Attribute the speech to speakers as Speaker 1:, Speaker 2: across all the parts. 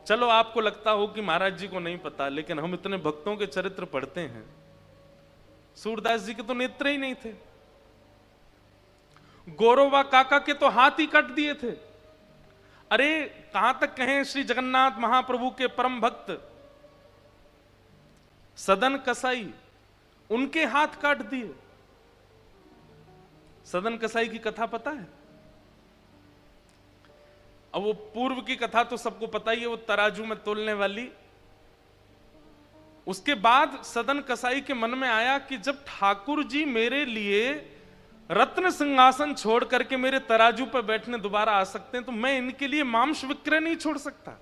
Speaker 1: चलो आपको लगता हो कि महाराज जी को नहीं पता, लेकिन हम इतने भक्तों के चरित्र पढ़ते हैं। सूरदास जी के तो नेत्र ही नहीं थे, गौरवा काका के तो हाथ ही कट दिए थे। अरे कहां तक कहें, श्री जगन्नाथ महाप्रभु के परम भक्त सदन कसाई, उनके हाथ काट दिए। सदन कसाई की कथा पता है? अब वो पूर्व की कथा तो सबको पता ही है, वो तराजू में तोलने वाली। उसके बाद सदन कसाई के मन में आया कि जब ठाकुर जी मेरे लिए रत्न सिंहासन छोड़ करके मेरे तराजू पर बैठने दोबारा आ सकते हैं, तो मैं इनके लिए मांस विक्रय नहीं छोड़ सकता।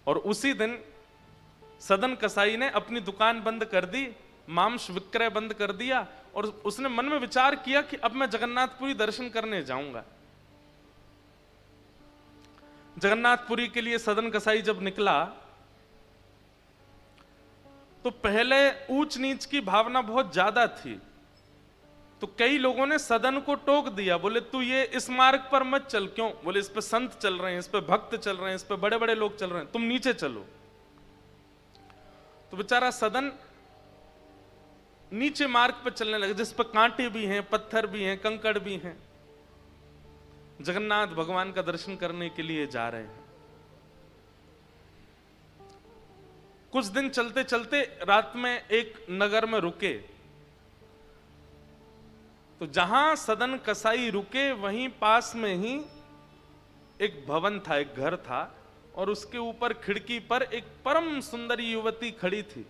Speaker 1: और उसी दिन सदन कसाई ने अपनी दुकान बंद कर दी, मांस विक्रय बंद कर दिया, और उसने मन में विचार किया कि अब मैं जगन्नाथपुरी दर्शन करने जाऊंगा। जगन्नाथपुरी के लिए सदन कसाई जब निकला तो पहले ऊंच नीच की भावना बहुत ज्यादा थी, तो कई लोगों ने सदन को टोक दिया, बोले तू ये इस मार्ग पर मत चल। क्यों? बोले इस पे संत चल रहे हैं, इस पे भक्त चल रहे हैं, इस पे बड़े बड़े लोग चल रहे हैं, तुम नीचे चलो। तो बेचारा सदन नीचे मार्ग पर चलने लगे, जिस पर कांटे भी हैं, पत्थर भी हैं, कंकड़ भी हैं। जगन्नाथ भगवान का दर्शन करने के लिए जा रहे हैं। कुछ दिन चलते चलते रात में एक नगर में रुके, तो जहां सदन कसाई रुके वहीं पास में ही एक भवन था, एक घर था, और उसके ऊपर खिड़की पर एक परम सुंदरी युवती खड़ी थी,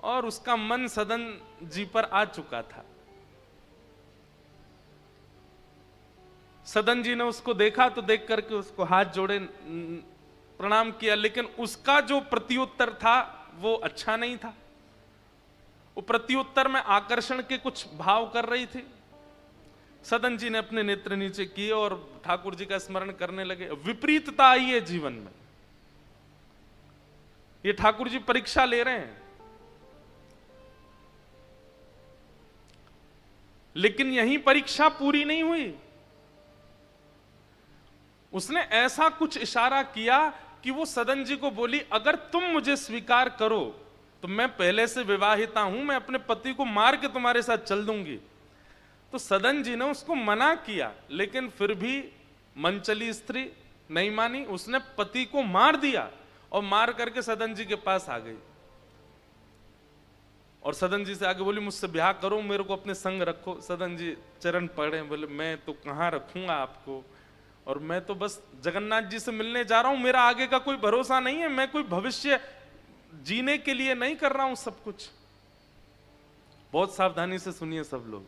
Speaker 1: और उसका मन सदन जी पर आ चुका था। सदन जी ने उसको देखा तो देख करके उसको हाथ जोड़े प्रणाम किया, लेकिन उसका जो प्रत्युत्तर था वो अच्छा नहीं था। वो प्रत्युत्तर में आकर्षण के कुछ भाव कर रही थी। सदन जी ने अपने नेत्र नीचे किए और ठाकुर जी का स्मरण करने लगे। विपरीतता आई है जीवन में, ये ठाकुर जी परीक्षा ले रहे हैं। लेकिन यही परीक्षा पूरी नहीं हुई। उसने ऐसा कुछ इशारा किया कि वो सदन जी को बोली, अगर तुम मुझे स्वीकार करो तो मैं पहले से विवाहिता हूं, मैं अपने पति को मार के तुम्हारे साथ चल दूंगी। तो सदन जी ने उसको मना किया, लेकिन फिर भी मनचली स्त्री नहीं मानी। उसने पति को मार दिया और मार करके सदन जी के पास आ गई, और सदन जी से आगे बोली, मुझसे ब्याह करो, मेरे को अपने संग रखो। सदन जी चरण पड़े, बोले मैं तो कहां रखूंगा आपको, और मैं तो बस जगन्नाथ जी से मिलने जा रहा हूं, मेरा आगे का कोई भरोसा नहीं है, मैं कोई भविष्य जीने के लिए नहीं कर रहा हूं सब कुछ। बहुत सावधानी से सुनिए सब लोग,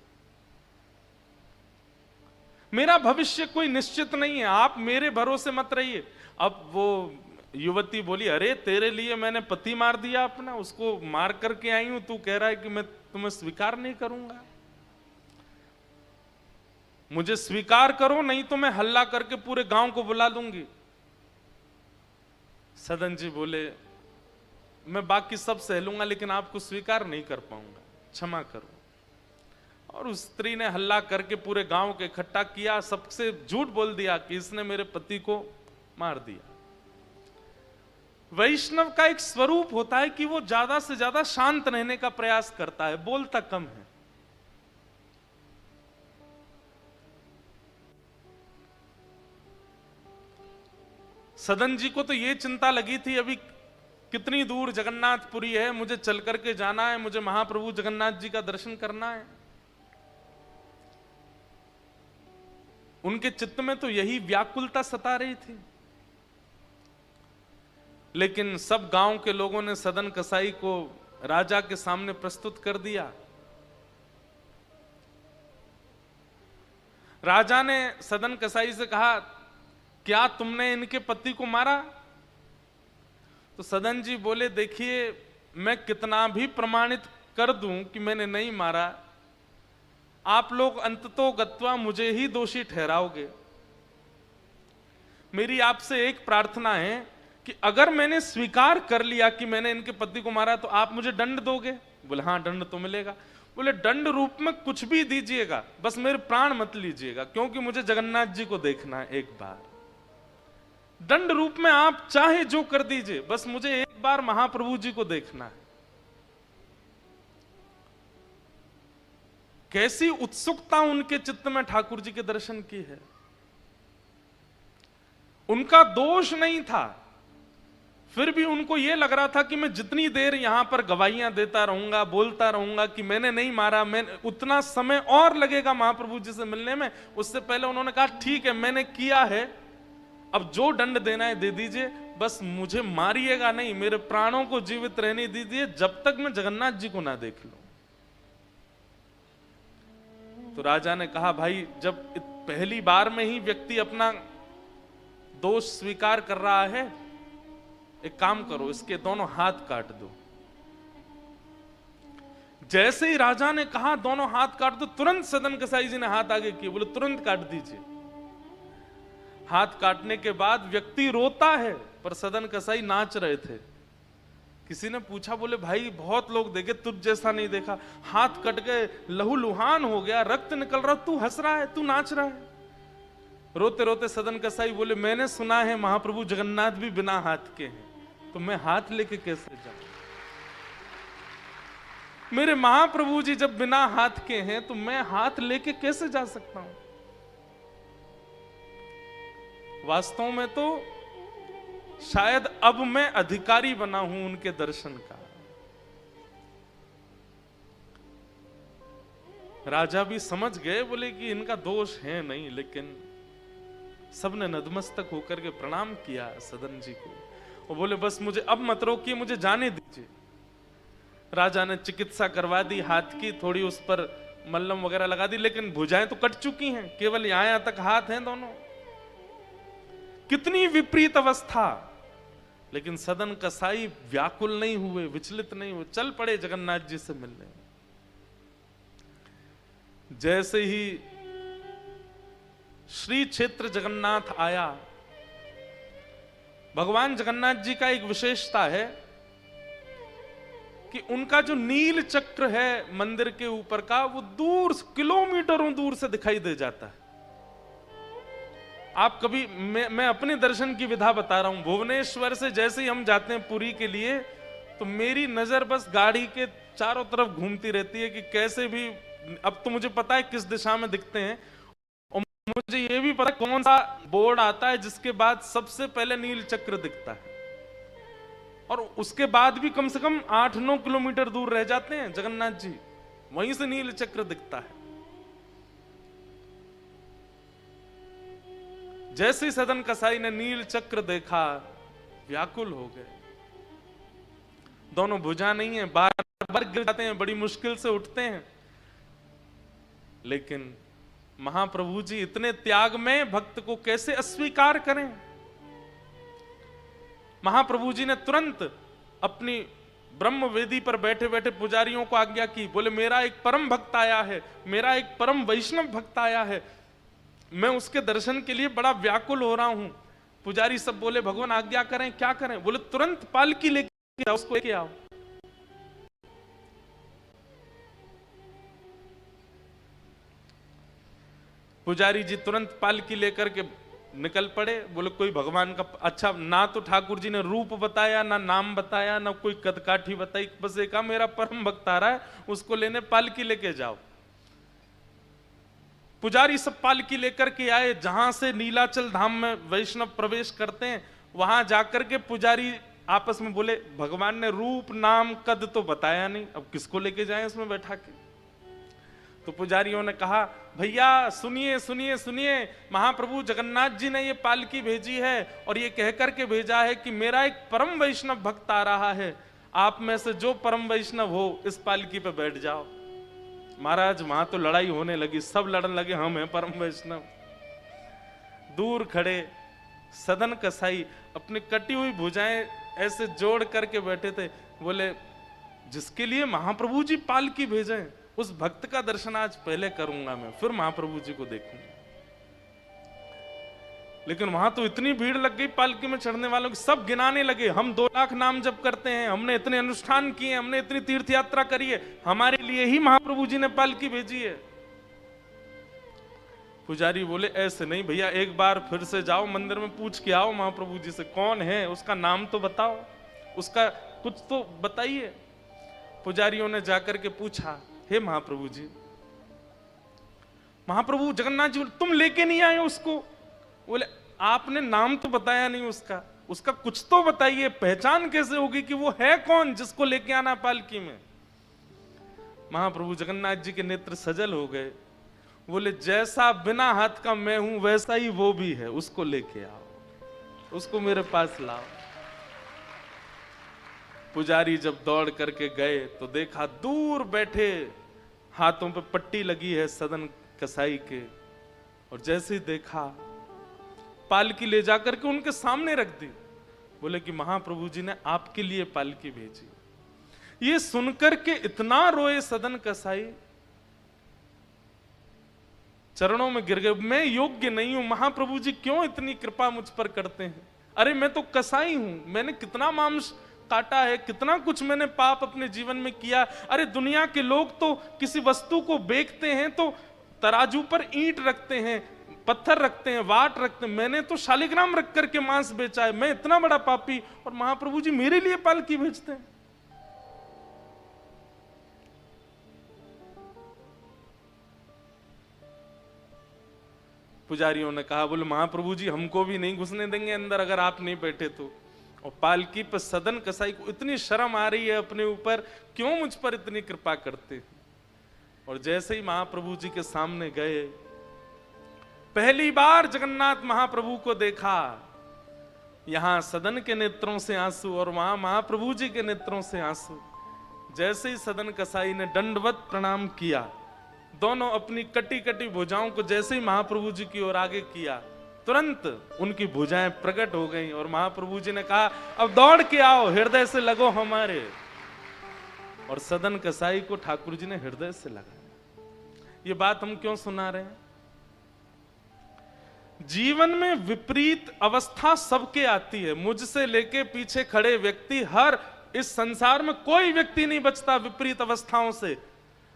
Speaker 1: मेरा भविष्य कोई निश्चित नहीं है, आप मेरे भरोसे मत रहिए। अब वो युवती बोली, अरे तेरे लिए मैंने पति मार दिया अपना, उसको मार करके आई हूं, तू कह रहा है कि मैं तुम्हें स्वीकार नहीं करूंगा। मुझे स्वीकार करो, नहीं तो मैं हल्ला करके पूरे गांव को बुला दूंगी। सदन जी बोले, मैं बाकी सब सह लूंगा, लेकिन आपको स्वीकार नहीं कर पाऊंगा, क्षमा करो। और उस स्त्री ने हल्ला करके पूरे गांव को इकट्ठा किया, सबसे झूठ बोल दिया कि इसने मेरे पति को मार दिया। वैष्णव का एक स्वरूप होता है कि वो ज्यादा से ज्यादा शांत रहने का प्रयास करता है, बोलता कम है। सदन जी को तो ये चिंता लगी थी, अभी कितनी दूर जगन्नाथपुरी है, मुझे चल करके जाना है, मुझे महाप्रभु जगन्नाथ जी का दर्शन करना है। उनके चित्त में तो यही व्याकुलता सता रही थी। लेकिन सब गांव के लोगों ने सदन कसाई को राजा के सामने प्रस्तुत कर दिया। राजा ने सदन कसाई से कहा, क्या तुमने इनके पति को मारा? तो सदन जी बोले, देखिए मैं कितना भी प्रमाणित कर दूं कि मैंने नहीं मारा, आप लोग अंततो गत्वा मुझे ही दोषी ठहराओगे। मेरी आपसे एक प्रार्थना है कि अगर मैंने स्वीकार कर लिया कि मैंने इनके पति को मारा, तो आप मुझे दंड दोगे? बोले हाँ, दंड तो मिलेगा। बोले दंड रूप में कुछ भी दीजिएगा, बस मेरे प्राण मत लीजिएगा, क्योंकि मुझे जगन्नाथ जी को देखना है एक बार। दंड रूप में आप चाहे जो कर दीजिए, बस मुझे एक बार महाप्रभु जी को देखना है। कैसी उत्सुकता उनके चित्त में ठाकुर जी के दर्शन की है। उनका दोष नहीं था, फिर भी उनको यह लग रहा था कि मैं जितनी देर यहां पर गवाहियां देता रहूंगा, बोलता रहूंगा कि मैंने नहीं मारा, मैं उतना समय और लगेगा महाप्रभु जी से मिलने में। उससे पहले उन्होंने कहा ठीक है मैंने किया है, अब जो दंड देना है दे दीजिए, बस मुझे मारिएगा नहीं, मेरे प्राणों को जीवित रहने दीजिए जब तक मैं जगन्नाथ जी को ना देख लूं। तो राजा ने कहा भाई जब पहली बार में ही व्यक्ति अपना दोष स्वीकार कर रहा है, एक काम करो इसके दोनों हाथ काट दो। जैसे ही राजा ने कहा दोनों हाथ काट दो, तुरंत सदन कसाई जी ने हाथ आगे किए, बोले तुरंत काट दीजिए। हाथ काटने के बाद व्यक्ति रोता है, पर सदन कसाई नाच रहे थे। किसी ने पूछा, बोले भाई बहुत लोग देखे, तुझ जैसा नहीं देखा, हाथ कट गए, लहू लुहान हो गया, रक्त निकल रहा, तू हंस रहा है, तू नाच रहा है। रोते रोते सदन कसाई बोले मैंने सुना है महाप्रभु जगन्नाथ भी बिना हाथ के हैं, तो मैं हाथ लेके कैसे जाऊं? मेरे महाप्रभु जी जब बिना हाथ के हैं तो मैं हाथ लेके कैसे जा सकता हूं? वास्तव में तो शायद अब मैं अधिकारी बना हूं उनके दर्शन का। राजा भी समझ गए, बोले कि इनका दोष है नहीं, लेकिन सबने नतमस्तक होकर के प्रणाम किया सदन जी को। वो बोले बस मुझे अब मत रोकिए, मुझे जाने दीजिए। राजा ने चिकित्सा करवा दी हाथ की, थोड़ी उस पर मल्लम वगैरह लगा दी, लेकिन भुजाएं तो कट चुकी हैं, केवल यहां तक हाथ हैं दोनों। कितनी विपरीत अवस्था, लेकिन सदन कसाई व्याकुल नहीं हुए, विचलित नहीं हुए, चल पड़े जगन्नाथ जी से मिलने। जैसे ही श्री क्षेत्र जगन्नाथ आया, भगवान जगन्नाथ जी का एक विशेषता है कि उनका जो नील चक्र है मंदिर के ऊपर का, वो दूर किलोमीटरों दूर से दिखाई दे जाता है। आप कभी मैं अपने दर्शन की विधा बता रहा हूं, भुवनेश्वर से जैसे ही हम जाते हैं पुरी के लिए, तो मेरी नजर बस गाड़ी के चारों तरफ घूमती रहती है कि कैसे भी, अब तो मुझे पता है किस दिशा में दिखते हैं, और मुझे यह भी पता है कौन सा बोर्ड आता है जिसके बाद सबसे पहले नील चक्र दिखता है, और उसके बाद भी कम से कम 8-9 किलोमीटर दूर रह जाते हैं जगन्नाथ जी, वहीं से नील चक्र दिखता है। जैसे ही सदन कसाई ने नील चक्र देखा, व्याकुल हो गए। दोनों भुजा नहीं है, बार बार गिर जाते हैं, बड़ी मुश्किल से उठते हैं, लेकिन महाप्रभु जी इतने त्याग में भक्त को कैसे अस्वीकार करें? महाप्रभु जी ने तुरंत अपनी ब्रह्म वेदी पर बैठे बैठे पुजारियों को आज्ञा की, बोले मेरा एक परम भक्त आया है, मेरा एक परम वैष्णव भक्त आया है, मैं उसके दर्शन के लिए बड़ा व्याकुल हो रहा हूं। पुजारी सब बोले भगवान आज्ञा करें, क्या करें? बोले तुरंत पालकी लेके आओ, उसको लेके आओ। पुजारी जी तुरंत पालकी लेकर के निकल पड़े। बोले कोई भगवान का, अच्छा ना तो ठाकुर जी ने रूप बताया, ना नाम बताया, ना कोई कदकाठी बताई, बस एक मेरा परम भक्त आ रहा है, उसको लेने पालकी लेके जाओ। पुजारी सब पालकी लेकर के आए। जहां से नीलाचल धाम में वैष्णव प्रवेश करते हैं, वहां जाकर के पुजारी आपस में बोले भगवान ने रूप नाम कद तो बताया नहीं, अब किसको लेके जाएं उसमें बैठा के? तो पुजारियों ने कहा भैया सुनिए सुनिए सुनिए, महाप्रभु जगन्नाथ जी ने ये पालकी भेजी है और ये कहकर के भेजा है कि मेरा एक परम वैष्णव भक्त आ रहा है, आप में से जो परम वैष्णव हो इस पालकी पे बैठ जाओ। महाराज वहां तो लड़ाई होने लगी, सब लड़ने लगे हम हैं परम वैष्णव। दूर खड़े सदन कसाई अपनी कटी हुई भुजाएं ऐसे जोड़ करके बैठे थे। बोले जिसके लिए महाप्रभु जी पालकी भेजे उस भक्त का दर्शन आज पहले करूंगा मैं, फिर महाप्रभु जी को देखूंगा। लेकिन वहां तो इतनी भीड़ लग गई पालकी में चढ़ने वालों की, सब गिनाने लगे, हम 2 लाख नाम जप करते हैं, हमने इतने अनुष्ठान किए, हमने इतनी तीर्थ यात्रा करी है, हमारे लिए ही महाप्रभु जी ने पालकी भेजी है। पुजारी बोले ऐसे नहीं भैया, एक बार फिर से जाओ मंदिर में, पूछ के आओ महाप्रभु जी से कौन है, उसका नाम तो बताओ, उसका कुछ तो बताइए। पुजारियों ने जाकर के पूछा, हे महाप्रभु जी, महाप्रभु जगन्नाथ जी तुम लेके नहीं आए उसको? बोले आपने नाम तो बताया नहीं उसका, उसका कुछ तो बताइए, पहचान कैसे होगी कि वो है कौन जिसको लेके आना पालकी में। महाप्रभु जगन्नाथ जी के नेत्र सजल हो गए, बोले जैसा बिना हाथ का मैं हूं वैसा ही वो भी है, उसको लेके आओ, उसको मेरे पास लाओ। पुजारी जब दौड़ करके गए तो देखा दूर बैठे हाथों पे पट्टी लगी है सदन कसाई के, और जैसे ही देखा पालकी ले जाकर के उनके सामने रख दी। बोले कि महाप्रभु जी ने आपके लिए पालकी भेजी। ये सुनकर के इतना रोए सदन कसाई, चरणों में गिर गए, मैं योग्य नहीं हूं, महाप्रभु जी क्यों इतनी कृपा मुझ पर करते हैं? अरे मैं तो कसाई हूं, मैंने कितना मांस काटा है, कितना कुछ मैंने पाप अपने जीवन में किया। अरे दुनिया के लोग तो किसी वस्तु को बेचते हैं तो तराजू पर ईंट रखते हैं, पत्थर रखते हैं, वाट रखते हैं, मैंने तो शालिग्राम रख करके मांस बेचा है, मैं इतना बड़ा पापी, और महाप्रभु जी मेरे लिए पालकी भेजते हैं। पुजारियों ने कहा, बोले महाप्रभु जी हमको भी नहीं घुसने देंगे अंदर अगर आप नहीं बैठे तो। और पालकी पर सदन कसाई को इतनी शर्म आ रही है अपने ऊपर, क्यों मुझ पर इतनी कृपा करते हैं। और जैसे ही महाप्रभु जी के सामने गए, पहली बार जगन्नाथ महाप्रभु को देखा, यहां सदन के नेत्रों से आंसू और वहां महाप्रभु जी के नेत्रों से आंसू। जैसे ही सदन कसाई ने दंडवत प्रणाम किया, दोनों अपनी कटी कटी भुजाओं को जैसे ही महाप्रभु जी की ओर आगे किया, तुरंत उनकी भुजाएं प्रकट हो गईं और महाप्रभु जी ने कहा, अब दौड़ के आओ, हृदय से लगो हमारे। और सदन कसाई को ठाकुर जी ने हृदय से लगाया। ये बात हम क्यों सुना रहे हैं? जीवन में विपरीत अवस्था सबके आती है, मुझसे लेके पीछे खड़े व्यक्ति, हर इस संसार में कोई व्यक्ति नहीं बचता विपरीत अवस्थाओं से।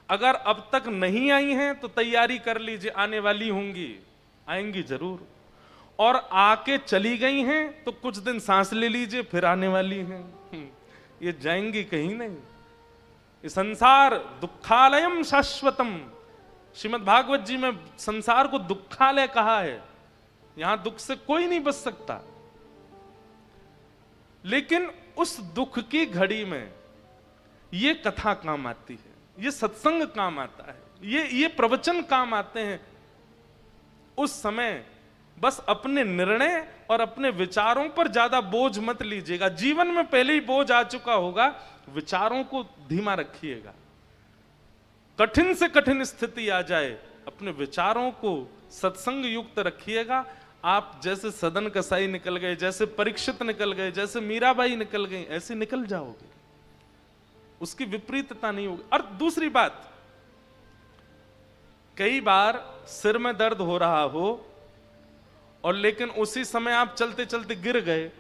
Speaker 1: अगर अब तक नहीं आई हैं तो तैयारी कर लीजिए, आने वाली होंगी, आएंगी जरूर। और आके चली गई हैं तो कुछ दिन सांस ले लीजिए, फिर आने वाली हैं, ये जाएंगी कहीं नहीं। ये संसार दुखालयम शाश्वतम, श्रीमद् भागवत जी में संसार को दुखालय कहा है, यहां दुख से कोई नहीं बच सकता। लेकिन उस दुख की घड़ी में ये कथा काम आती है, ये सत्संग काम आता है, ये प्रवचन काम आते हैं। उस समय बस अपने निर्णय और अपने विचारों पर ज्यादा बोझ मत लीजिएगा। जीवन में पहले ही बोझ आ चुका होगा, विचारों को धीमा रखिएगा। कठिन से कठिन स्थिति आ जाए, अपने विचारों को सत्संग युक्त रखिएगा। आप जैसे सदन कसाई निकल गए, जैसे परीक्षित निकल गए, जैसे मीराबाई निकल गई, ऐसे निकल जाओगे, उसकी विपरीतता नहीं होगी। और दूसरी बात, कई बार सिर में दर्द हो रहा हो और लेकिन उसी समय आप चलते चलते गिर गए,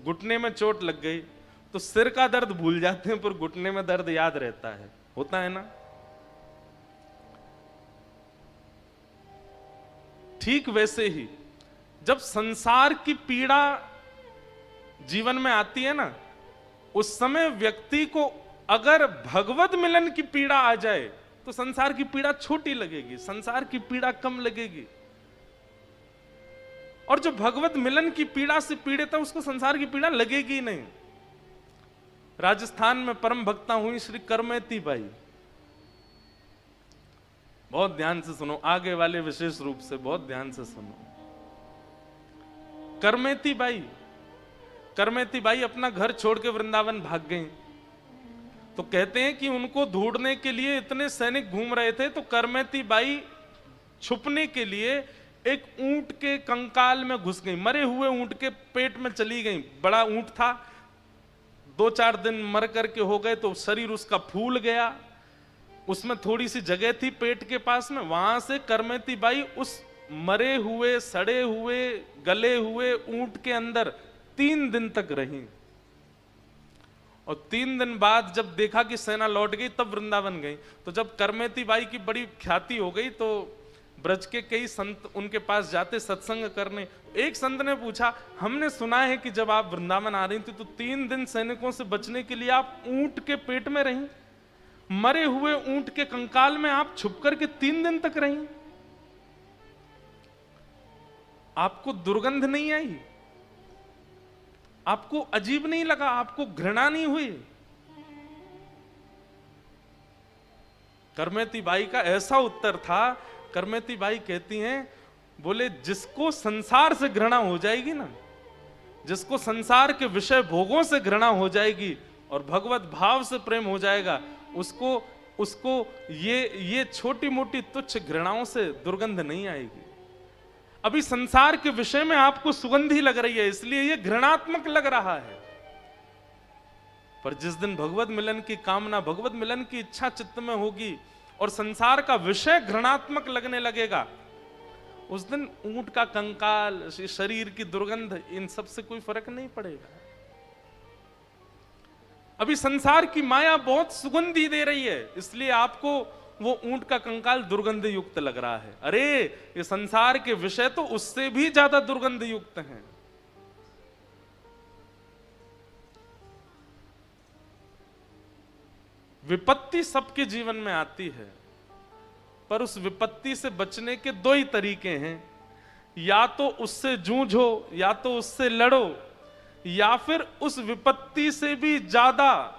Speaker 1: घुटने में चोट लग गई, तो सिर का दर्द भूल जाते हैं पर घुटने में दर्द याद रहता है, होता है ना? ठीक वैसे ही जब संसार की पीड़ा जीवन में आती है ना, उस समय व्यक्ति को अगर भगवत मिलन की पीड़ा आ जाए तो संसार की पीड़ा छोटी लगेगी, संसार की पीड़ा कम लगेगी। और जो भगवत मिलन की पीड़ा से पीड़ित है उसको संसार की पीड़ा लगेगी नहीं। राजस्थान में परम भक्ता हुई श्री करमेती बाई, बहुत ध्यान से सुनो, आगे वाले विशेष रूप से बहुत ध्यान से सुनो। करमेती बाई अपना घर छोड़ के वृंदावन भाग गई। तो कहते हैं कि उनको ढूंढने के लिए इतने सैनिक घूम रहे थे, तो करमेती बाई छुपने के लिए एक ऊंट के कंकाल में घुस गई, मरे हुए ऊंट के पेट में चली गई। बड़ा ऊंट था, 2-4 दिन मर करके हो गए तो शरीर उसका फूल गया, उसमें थोड़ी सी जगह थी पेट के पास में, वहां से करमेती बाई उस मरे हुए, सड़े हुए, गले हुए ऊंट के अंदर 3 दिन तक रही। और 3 दिन बाद जब देखा कि सेना लौट गई, तब वृंदावन गई। तो जब करमेती बाई की बड़ी ख्याति हो गई, तो ब्रज के कई संत उनके पास जाते सत्संग करने। एक संत ने पूछा, हमने सुना है कि जब आप वृंदावन आ रही थी तो 3 दिन सैनिकों से बचने के लिए आप ऊंट के पेट में रही, मरे हुए ऊंट के कंकाल में आप छुप करके 3 दिन तक रही, आपको दुर्गंध नहीं आई? आपको अजीब नहीं लगा? आपको घृणा नहीं हुई? करमेती बाई का ऐसा उत्तर था। करमेती बाई कहती हैं, बोले जिसको संसार से घृणा हो जाएगी ना, जिसको संसार के विषय भोगों से घृणा हो जाएगी और भगवत भाव से प्रेम हो जाएगा, उसको ये छोटी मोटी तुच्छ घृणाओं से दुर्गंध नहीं आएगी। अभी संसार के विषय में आपको सुगंधी लग रही है, इसलिए ये घृणात्मक लग रहा है। पर जिस दिन भगवत मिलन की कामना, भगवत मिलन की इच्छा चित्त में होगी और संसार का विषय घृणात्मक लगने लगेगा, उस दिन ऊंट का कंकाल, शरीर की दुर्गंध, इन सब से कोई फर्क नहीं पड़ेगा। अभी संसार की माया बहुत सुगंधी दे रही है, इसलिए आपको वो ऊंट का कंकाल दुर्गंध युक्त लग रहा है। अरे ये संसार के विषय तो उससे भी ज्यादा दुर्गंध युक्त हैं। विपत्ति सबके जीवन में आती है, पर उस विपत्ति से बचने के 2 ही तरीके हैं, या तो उससे जूझो, या तो उससे लड़ो, या फिर उस विपत्ति से भी ज्यादा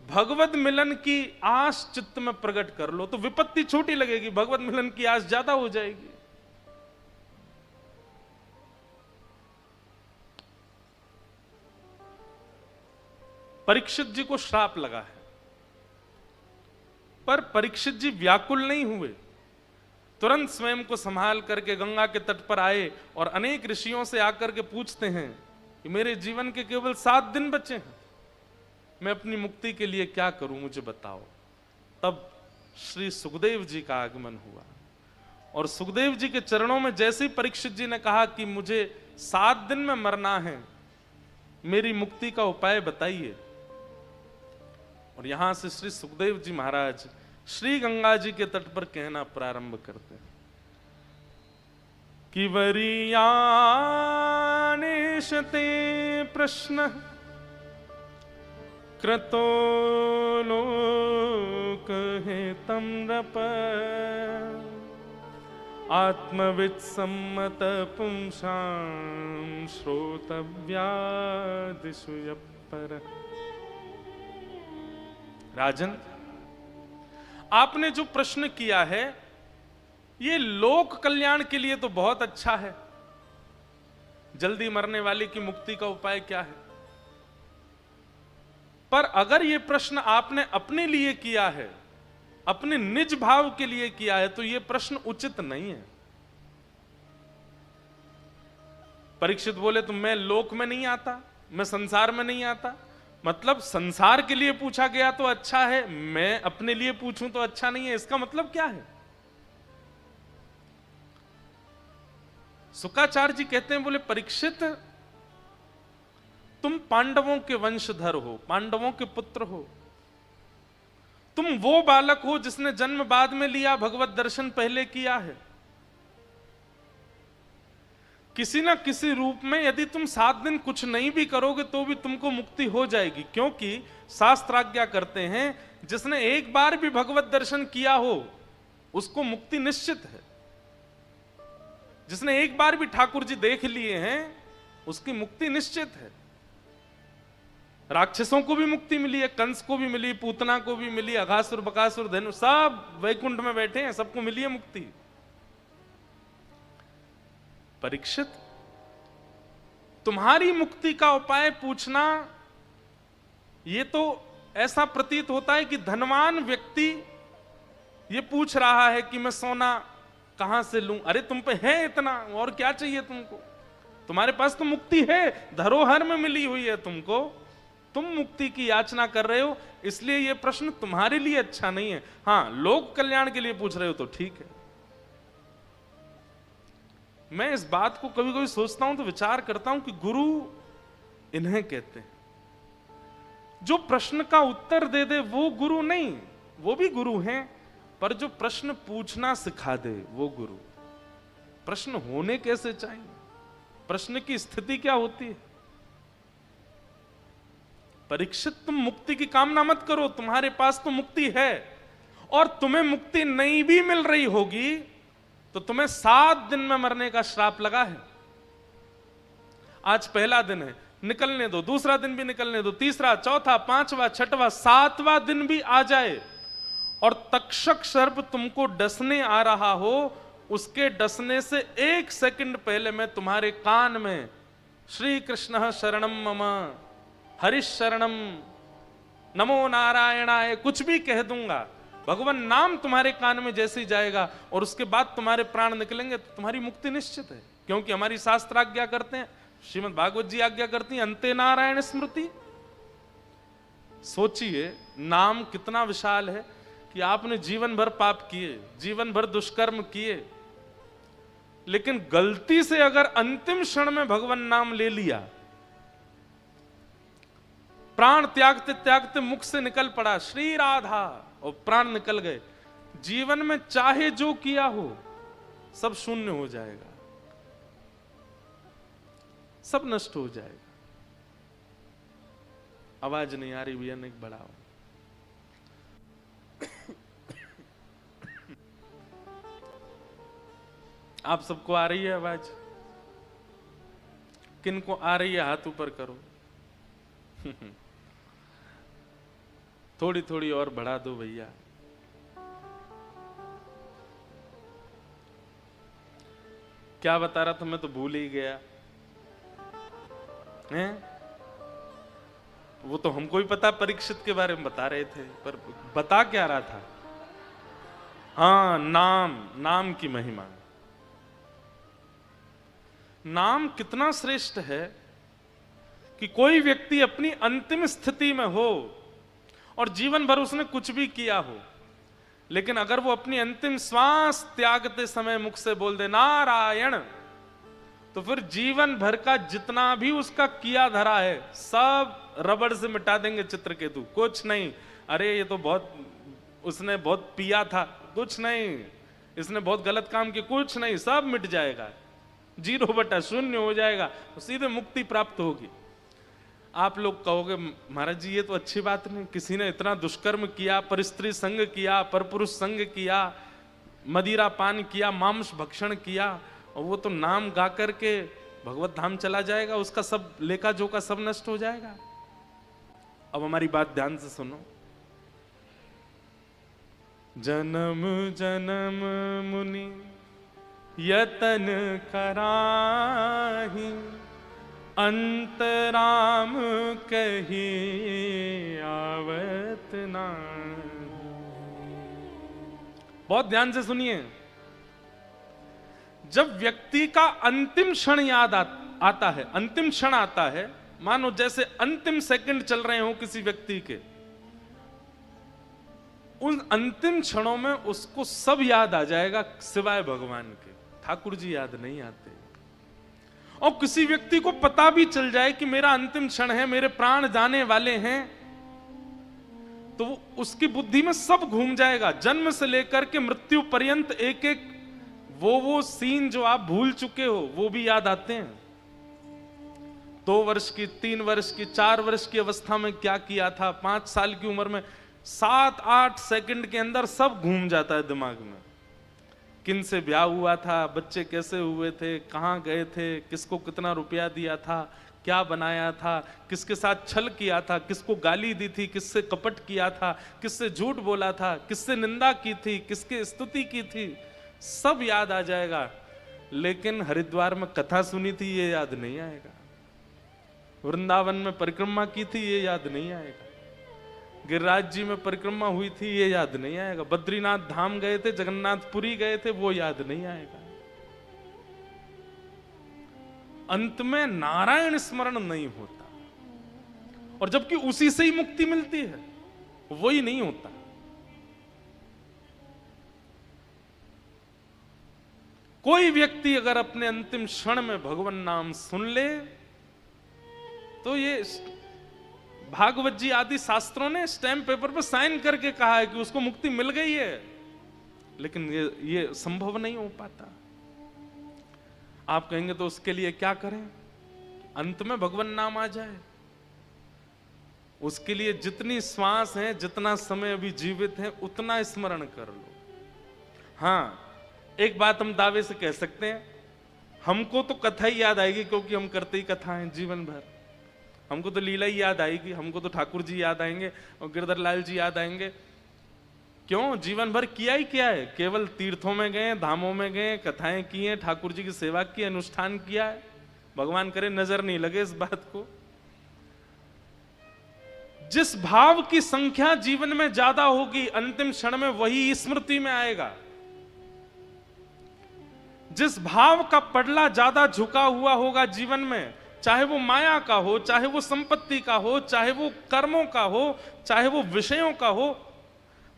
Speaker 1: भगवत मिलन की आस चित्त में प्रकट कर लो। तो विपत्ति छोटी लगेगी, भगवत मिलन की आस ज्यादा हो जाएगी। परीक्षित जी को श्राप लगा है, पर परीक्षित जी व्याकुल नहीं हुए। तुरंत स्वयं को संभाल करके गंगा के तट पर आए और अनेक ऋषियों से आकर के पूछते हैं कि मेरे जीवन के केवल 7 दिन बचे हैं, मैं अपनी मुक्ति के लिए क्या करूं, मुझे बताओ। तब श्री सुखदेव जी का आगमन हुआ और सुखदेव जी के चरणों में जैसे ही परीक्षित जी ने कहा कि मुझे 7 दिन में मरना है, मेरी मुक्ति का उपाय बताइए। और यहां से श्री सुखदेव जी महाराज श्री गंगा जी के तट पर कहना प्रारंभ करते हैं कि वरीयानिशते प्रश्न क्रतो लोक हेतं नृप आत्मवित् सम्मत पुंसां श्रोतव्या दिशु यपर। राजन, आपने जो प्रश्न किया है ये लोक कल्याण के लिए तो बहुत अच्छा है। जल्दी मरने वाले की मुक्ति का उपाय क्या है? पर अगर ये प्रश्न आपने अपने लिए किया है, अपने निज भाव के लिए किया है, तो ये प्रश्न उचित नहीं है। परीक्षित बोले तो मैं लोक में नहीं आता, मैं संसार में नहीं आता, मतलब संसार के लिए पूछा गया तो अच्छा है, मैं अपने लिए पूछूं तो अच्छा नहीं है, इसका मतलब क्या है? शुक्राचार्य जी कहते हैं, बोले परीक्षित तुम पांडवों के वंशधर हो, पांडवों के पुत्र हो, तुम वो बालक हो जिसने जन्म बाद में लिया, भगवत दर्शन पहले किया है। किसी ना किसी रूप में यदि तुम 7 दिन कुछ नहीं भी करोगे तो भी तुमको मुक्ति हो जाएगी, क्योंकि शास्त्राज्ञा करते हैं जिसने एक बार भी भगवत दर्शन किया हो उसको मुक्ति निश्चित है। जिसने एक बार भी ठाकुर जी देख लिए हैं उसकी मुक्ति निश्चित है। राक्षसों को भी मुक्ति मिली है, कंस को भी मिली, पूतना को भी मिली, अघासुर बकासुर धनु सब वैकुंठ में बैठे हैं, सबको मिली है मुक्ति। परीक्षित, तुम्हारी मुक्ति का उपाय पूछना, यह तो ऐसा प्रतीत होता है कि धनवान व्यक्ति यह पूछ रहा है कि मैं सोना कहां से लूं। अरे तुम पे है इतना, और क्या चाहिए तुमको? तुम्हारे पास तो मुक्ति है, धरोहर में मिली हुई है तुमको, तुम मुक्ति की याचना कर रहे हो, इसलिए यह प्रश्न तुम्हारे लिए अच्छा नहीं है। हां, लोक कल्याण के लिए पूछ रहे हो तो ठीक है। मैं इस बात को कभी कभी सोचता हूं तो विचार करता हूं कि गुरु इन्हें कहते हैं। जो प्रश्न का उत्तर दे दे वो गुरु नहीं, वो भी गुरु हैं, पर जो प्रश्न पूछना सिखा दे वो गुरु। प्रश्न होने कैसे चाहिए, प्रश्न की स्थिति क्या होती है। परीक्षित, तुम मुक्ति की कामना मत करो, तुम्हारे पास तो मुक्ति है, और तुम्हें मुक्ति नहीं भी मिल रही होगी तो तुम्हें 7 दिन में मरने का श्राप लगा है। आज पहला दिन है, निकलने दो, दूसरा दिन भी निकलने दो, तीसरा, चौथा, पांचवा, छठवां, 7वां दिन भी आ जाए और तक्षक सर्प तुमको डसने आ रहा हो, उसके डसने से 1 सेकंड पहले मैं तुम्हारे कान में श्री कृष्ण शरणम मम, हरिश शरणम, नमो नारायणाय कुछ भी कह दूंगा, भगवान नाम तुम्हारे कान में जैसे ही जाएगा और उसके बाद तुम्हारे प्राण निकलेंगे तो तुम्हारी मुक्ति निश्चित है। क्योंकि हमारी शास्त्र आज्ञा करते हैं, श्रीमद् भागवत जी आज्ञा करती है, अंते नारायण स्मृति। सोचिए नाम कितना विशाल है कि आपने जीवन भर पाप किए, जीवन भर दुष्कर्म किए, लेकिन गलती से अगर अंतिम क्षण में भगवान नाम ले लिया, प्राण त्यागते त्यागते मुख से निकल पड़ा श्री राधा और प्राण निकल गए, जीवन में चाहे जो किया हो सब शून्य हो जाएगा, सब नष्ट हो जाएगा। आवाज नहीं आ रही भैया, नहीं बढ़ाओ। आप सबको आ रही है आवाज? किनको आ रही है हाथ ऊपर करो। थोड़ी थोड़ी और बढ़ा दो भैया। क्या बता रहा था मैं तो भूल ही गया हैं? वो तो हमको ही पता, परीक्षित के बारे में बता रहे थे, पर बता क्या रहा था? हाँ, नाम की महिमा। नाम कितना श्रेष्ठ है कि कोई व्यक्ति अपनी अंतिम स्थिति में हो और जीवन भर उसने कुछ भी किया हो, लेकिन अगर वो अपनी अंतिम श्वास त्यागते समय मुख से बोल दे नारायण, तो फिर जीवन भर का जितना भी उसका किया धरा है सब रबड़ से मिटा देंगे चित्रकेतु। कुछ नहीं, अरे ये तो उसने बहुत पिया था, कुछ नहीं, इसने बहुत गलत काम किया, कुछ नहीं, सब मिट जाएगा, 0/0 हो जाएगा, तो सीधे मुक्ति प्राप्त होगी। आप लोग कहोगे महाराज जी ये तो अच्छी बात नहीं, किसी ने इतना दुष्कर्म किया, परस्त्री संग किया, परपुरुष संग किया, मदिरा पान किया, मांस भक्षण किया, और वो तो नाम गा करके भगवत धाम चला जाएगा, उसका सब लेखा जोखा सब नष्ट हो जाएगा। अब हमारी बात ध्यान से सुनो। जन्म जन्म मुनि यतन कराही, अंतराम कही आवत नाही। बहुत ध्यान से सुनिए। जब व्यक्ति का अंतिम क्षण याद आता है, अंतिम क्षण आता है, मानो जैसे अंतिम सेकंड चल रहे हो किसी व्यक्ति के, उन अंतिम क्षणों में उसको सब याद आ जाएगा सिवाय भगवान के। ठाकुर जी याद नहीं आते। और किसी व्यक्ति को पता भी चल जाए कि मेरा अंतिम क्षण है, मेरे प्राण जाने वाले हैं, तो उसकी बुद्धि में सब घूम जाएगा, जन्म से लेकर के मृत्यु पर्यंत एक एक वो सीन जो आप भूल चुके हो वो भी याद आते हैं। 2 वर्ष की, 3 वर्ष की, 4 वर्ष की अवस्था में क्या किया था, 5 साल की उम्र में, 7-8 सेकंड के अंदर सब घूम जाता है दिमाग में। किन से ब्याह हुआ था, बच्चे कैसे हुए थे, कहाँ गए थे, किसको कितना रुपया दिया था, क्या बनाया था, किसके साथ छल किया था, किसको गाली दी थी, किससे कपट किया था, किससे झूठ बोला था, किससे निंदा की थी, किसकी स्तुति की थी, सब याद आ जाएगा। लेकिन हरिद्वार में कथा सुनी थी ये याद नहीं आएगा, वृंदावन में परिक्रमा की थी ये याद नहीं आएगा, गिरिराज जी में परिक्रमा हुई थी ये याद नहीं आएगा, बद्रीनाथ धाम गए थे, जगन्नाथपुरी गए थे, वो याद नहीं आएगा। अंत में नारायण स्मरण नहीं होता, और जबकि उसी से ही मुक्ति मिलती है, वही नहीं होता। कोई व्यक्ति अगर अपने अंतिम क्षण में भगवान नाम सुन ले तो ये भागवत जी आदि शास्त्रों ने स्टैम्प पेपर पर साइन करके कहा है कि उसको मुक्ति मिल गई है, लेकिन ये संभव नहीं हो पाता। आप कहेंगे तो उसके लिए क्या करें? अंत में भगवान नाम आ जाए। उसके लिए जितनी श्वास है, जितना समय अभी जीवित है, उतना स्मरण कर लो। हाँ, एक बात हम दावे से कह सकते हैं, हमको तो कथा ही याद आएगी, क्योंकि हम करते ही कथा हैं जीवन भर। हमको तो लीला ही याद आएगी, हमको तो ठाकुर जी याद आएंगे और गिरधर लाल जी याद आएंगे। क्यों? जीवन भर किया ही क्या है? केवल तीर्थों में गए, धामों में गए, कथाएं की हैं, ठाकुर जी की सेवा की, अनुष्ठान किया है। भगवान करे नजर नहीं लगे इस बात को। जिस भाव की संख्या जीवन में ज्यादा होगी, अंतिम क्षण में वही स्मृति में आएगा। जिस भाव का पडला ज्यादा झुका हुआ होगा जीवन में, चाहे वो माया का हो, चाहे वो संपत्ति का हो, चाहे वो कर्मों का हो, चाहे वो विषयों का हो,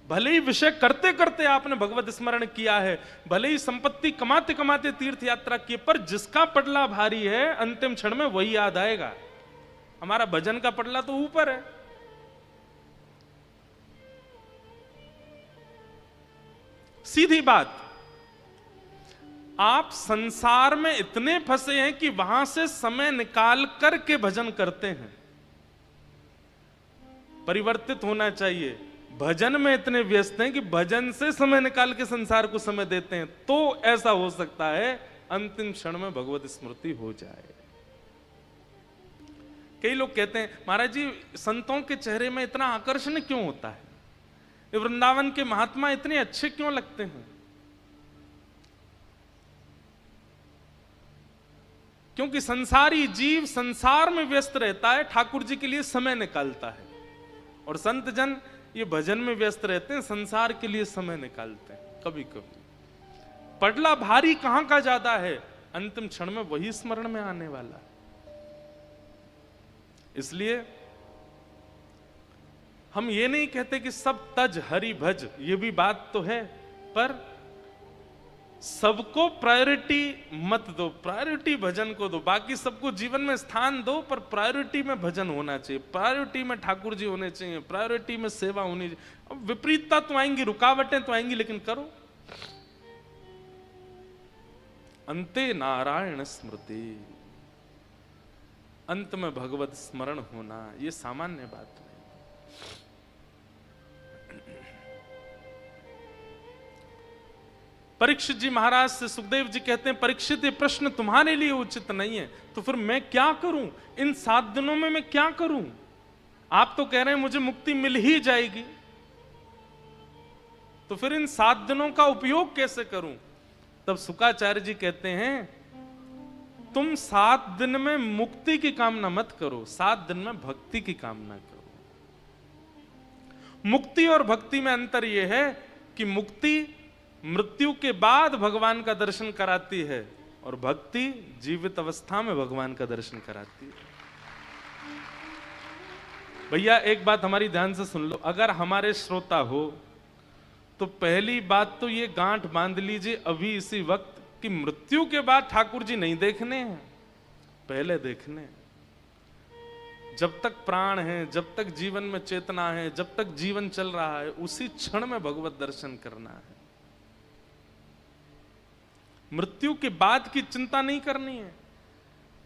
Speaker 1: भले ही विषय करते करते आपने भगवत स्मरण किया है, भले ही संपत्ति कमाते कमाते तीर्थ यात्रा की, पर जिसका पडला भारी है अंतिम क्षण में वही याद आएगा। हमारा भजन का पडला तो ऊपर है। सीधी बात, आप संसार में इतने फंसे हैं कि वहां से समय निकाल करके भजन करते हैं। परिवर्तित होना चाहिए। भजन में इतने व्यस्त हैं कि भजन से समय निकाल के संसार को समय देते हैं, तो ऐसा हो सकता है अंतिम क्षण में भगवत स्मृति हो जाए। कई लोग कहते हैं, महाराज जी संतों के चेहरे में इतना आकर्षण क्यों होता है? वृंदावन के महात्मा इतने अच्छे क्यों लगते हैं? क्योंकि संसारी जीव संसार में व्यस्त रहता है, ठाकुर जी के लिए समय निकालता है। और संत जन ये भजन में व्यस्त रहते हैं, संसार के लिए समय निकालते हैं। कभी कभी पडला भारी कहां का ज्यादा है, अंतिम क्षण में वही स्मरण में आने वाला है। इसलिए हम ये नहीं कहते कि सब तज हरि भज, ये भी बात तो है, पर सबको प्रायोरिटी मत दो, प्रायोरिटी भजन को दो। बाकी सबको जीवन में स्थान दो, पर प्रायोरिटी में भजन होना चाहिए, प्रायोरिटी में ठाकुर जी होने चाहिए, प्रायोरिटी में सेवा होनी चाहिए। अब विपरीतता तो आएंगी, रुकावटें तो आएंगी, लेकिन करो। अंते नारायण स्मृति, अंत में भगवत स्मरण होना, ये सामान्य बात नहीं। परीक्षित जी महाराज से सुखदेव जी कहते हैं, परीक्षित ये प्रश्न तुम्हारे लिए उचित नहीं है, तो फिर मैं क्या करूं? इन 7 दिनों में मैं क्या करूं? आप तो कह रहे हैं मुझे मुक्ति मिल ही जाएगी, तो फिर इन 7 दिनों का उपयोग कैसे करूं? तब शुकाचार्य जी कहते हैं, तुम 7 दिन में मुक्ति की कामना मत करो, 7 दिन में भक्ति की कामना करो। मुक्ति और भक्ति में अंतर यह है कि मुक्ति मृत्यु के बाद भगवान का दर्शन कराती है और भक्ति जीवित अवस्था में भगवान का दर्शन कराती है। भैया एक बात हमारी ध्यान से सुन लो, अगर हमारे श्रोता हो तो पहली बात तो ये गांठ बांध लीजिए अभी इसी वक्त कि मृत्यु के बाद ठाकुर जी नहीं देखने हैं, पहले देखने हैं। जब तक प्राण है, जब तक जीवन में चेतना है, जब तक जीवन चल रहा है, उसी क्षण में भगवत दर्शन करना है। मृत्यु के बाद की चिंता नहीं करनी है।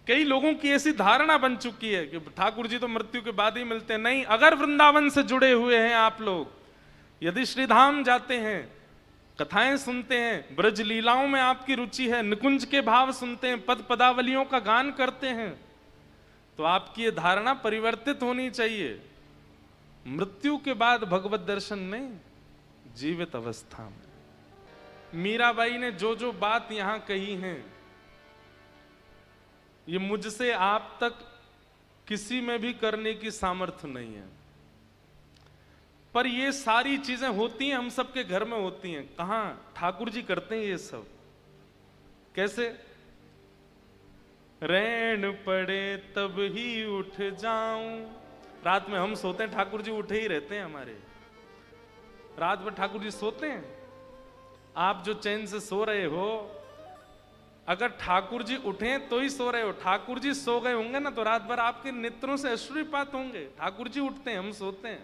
Speaker 1: कई लोगों की ऐसी धारणा बन चुकी है कि ठाकुर जी तो मृत्यु के बाद ही मिलते हैं। नहीं, अगर वृंदावन से जुड़े हुए हैं आप लोग, यदि श्रीधाम जाते हैं, कथाएं सुनते हैं, ब्रज लीलाओं में आपकी रुचि है, निकुंज के भाव सुनते हैं, पद पदावलियों का गान करते हैं, तो आपकी ये धारणा परिवर्तित होनी चाहिए। मृत्यु के बाद भगवत दर्शन नहीं, जीवित अवस्था में। मीराबाई ने जो जो बात यहां कही है, ये मुझसे आप तक किसी में भी करने की सामर्थ्य नहीं है, पर ये सारी चीजें होती हैं, हम सबके घर में होती हैं। कहां? ठाकुर जी करते हैं ये सब। कैसे? रैन पड़े तब ही उठ जाऊं। रात में हम सोते हैं, ठाकुर जी उठे ही रहते हैं हमारे। रात में ठाकुर जी सोते हैं। आप जो चैन से सो रहे हो, अगर ठाकुर जी उठे तो ही सो रहे हो, ठाकुर जी सो गए होंगे ना तो रात भर आपके नेत्रों से अश्रुपात होंगे। ठाकुर जी उठते हैं, हम सोते हैं,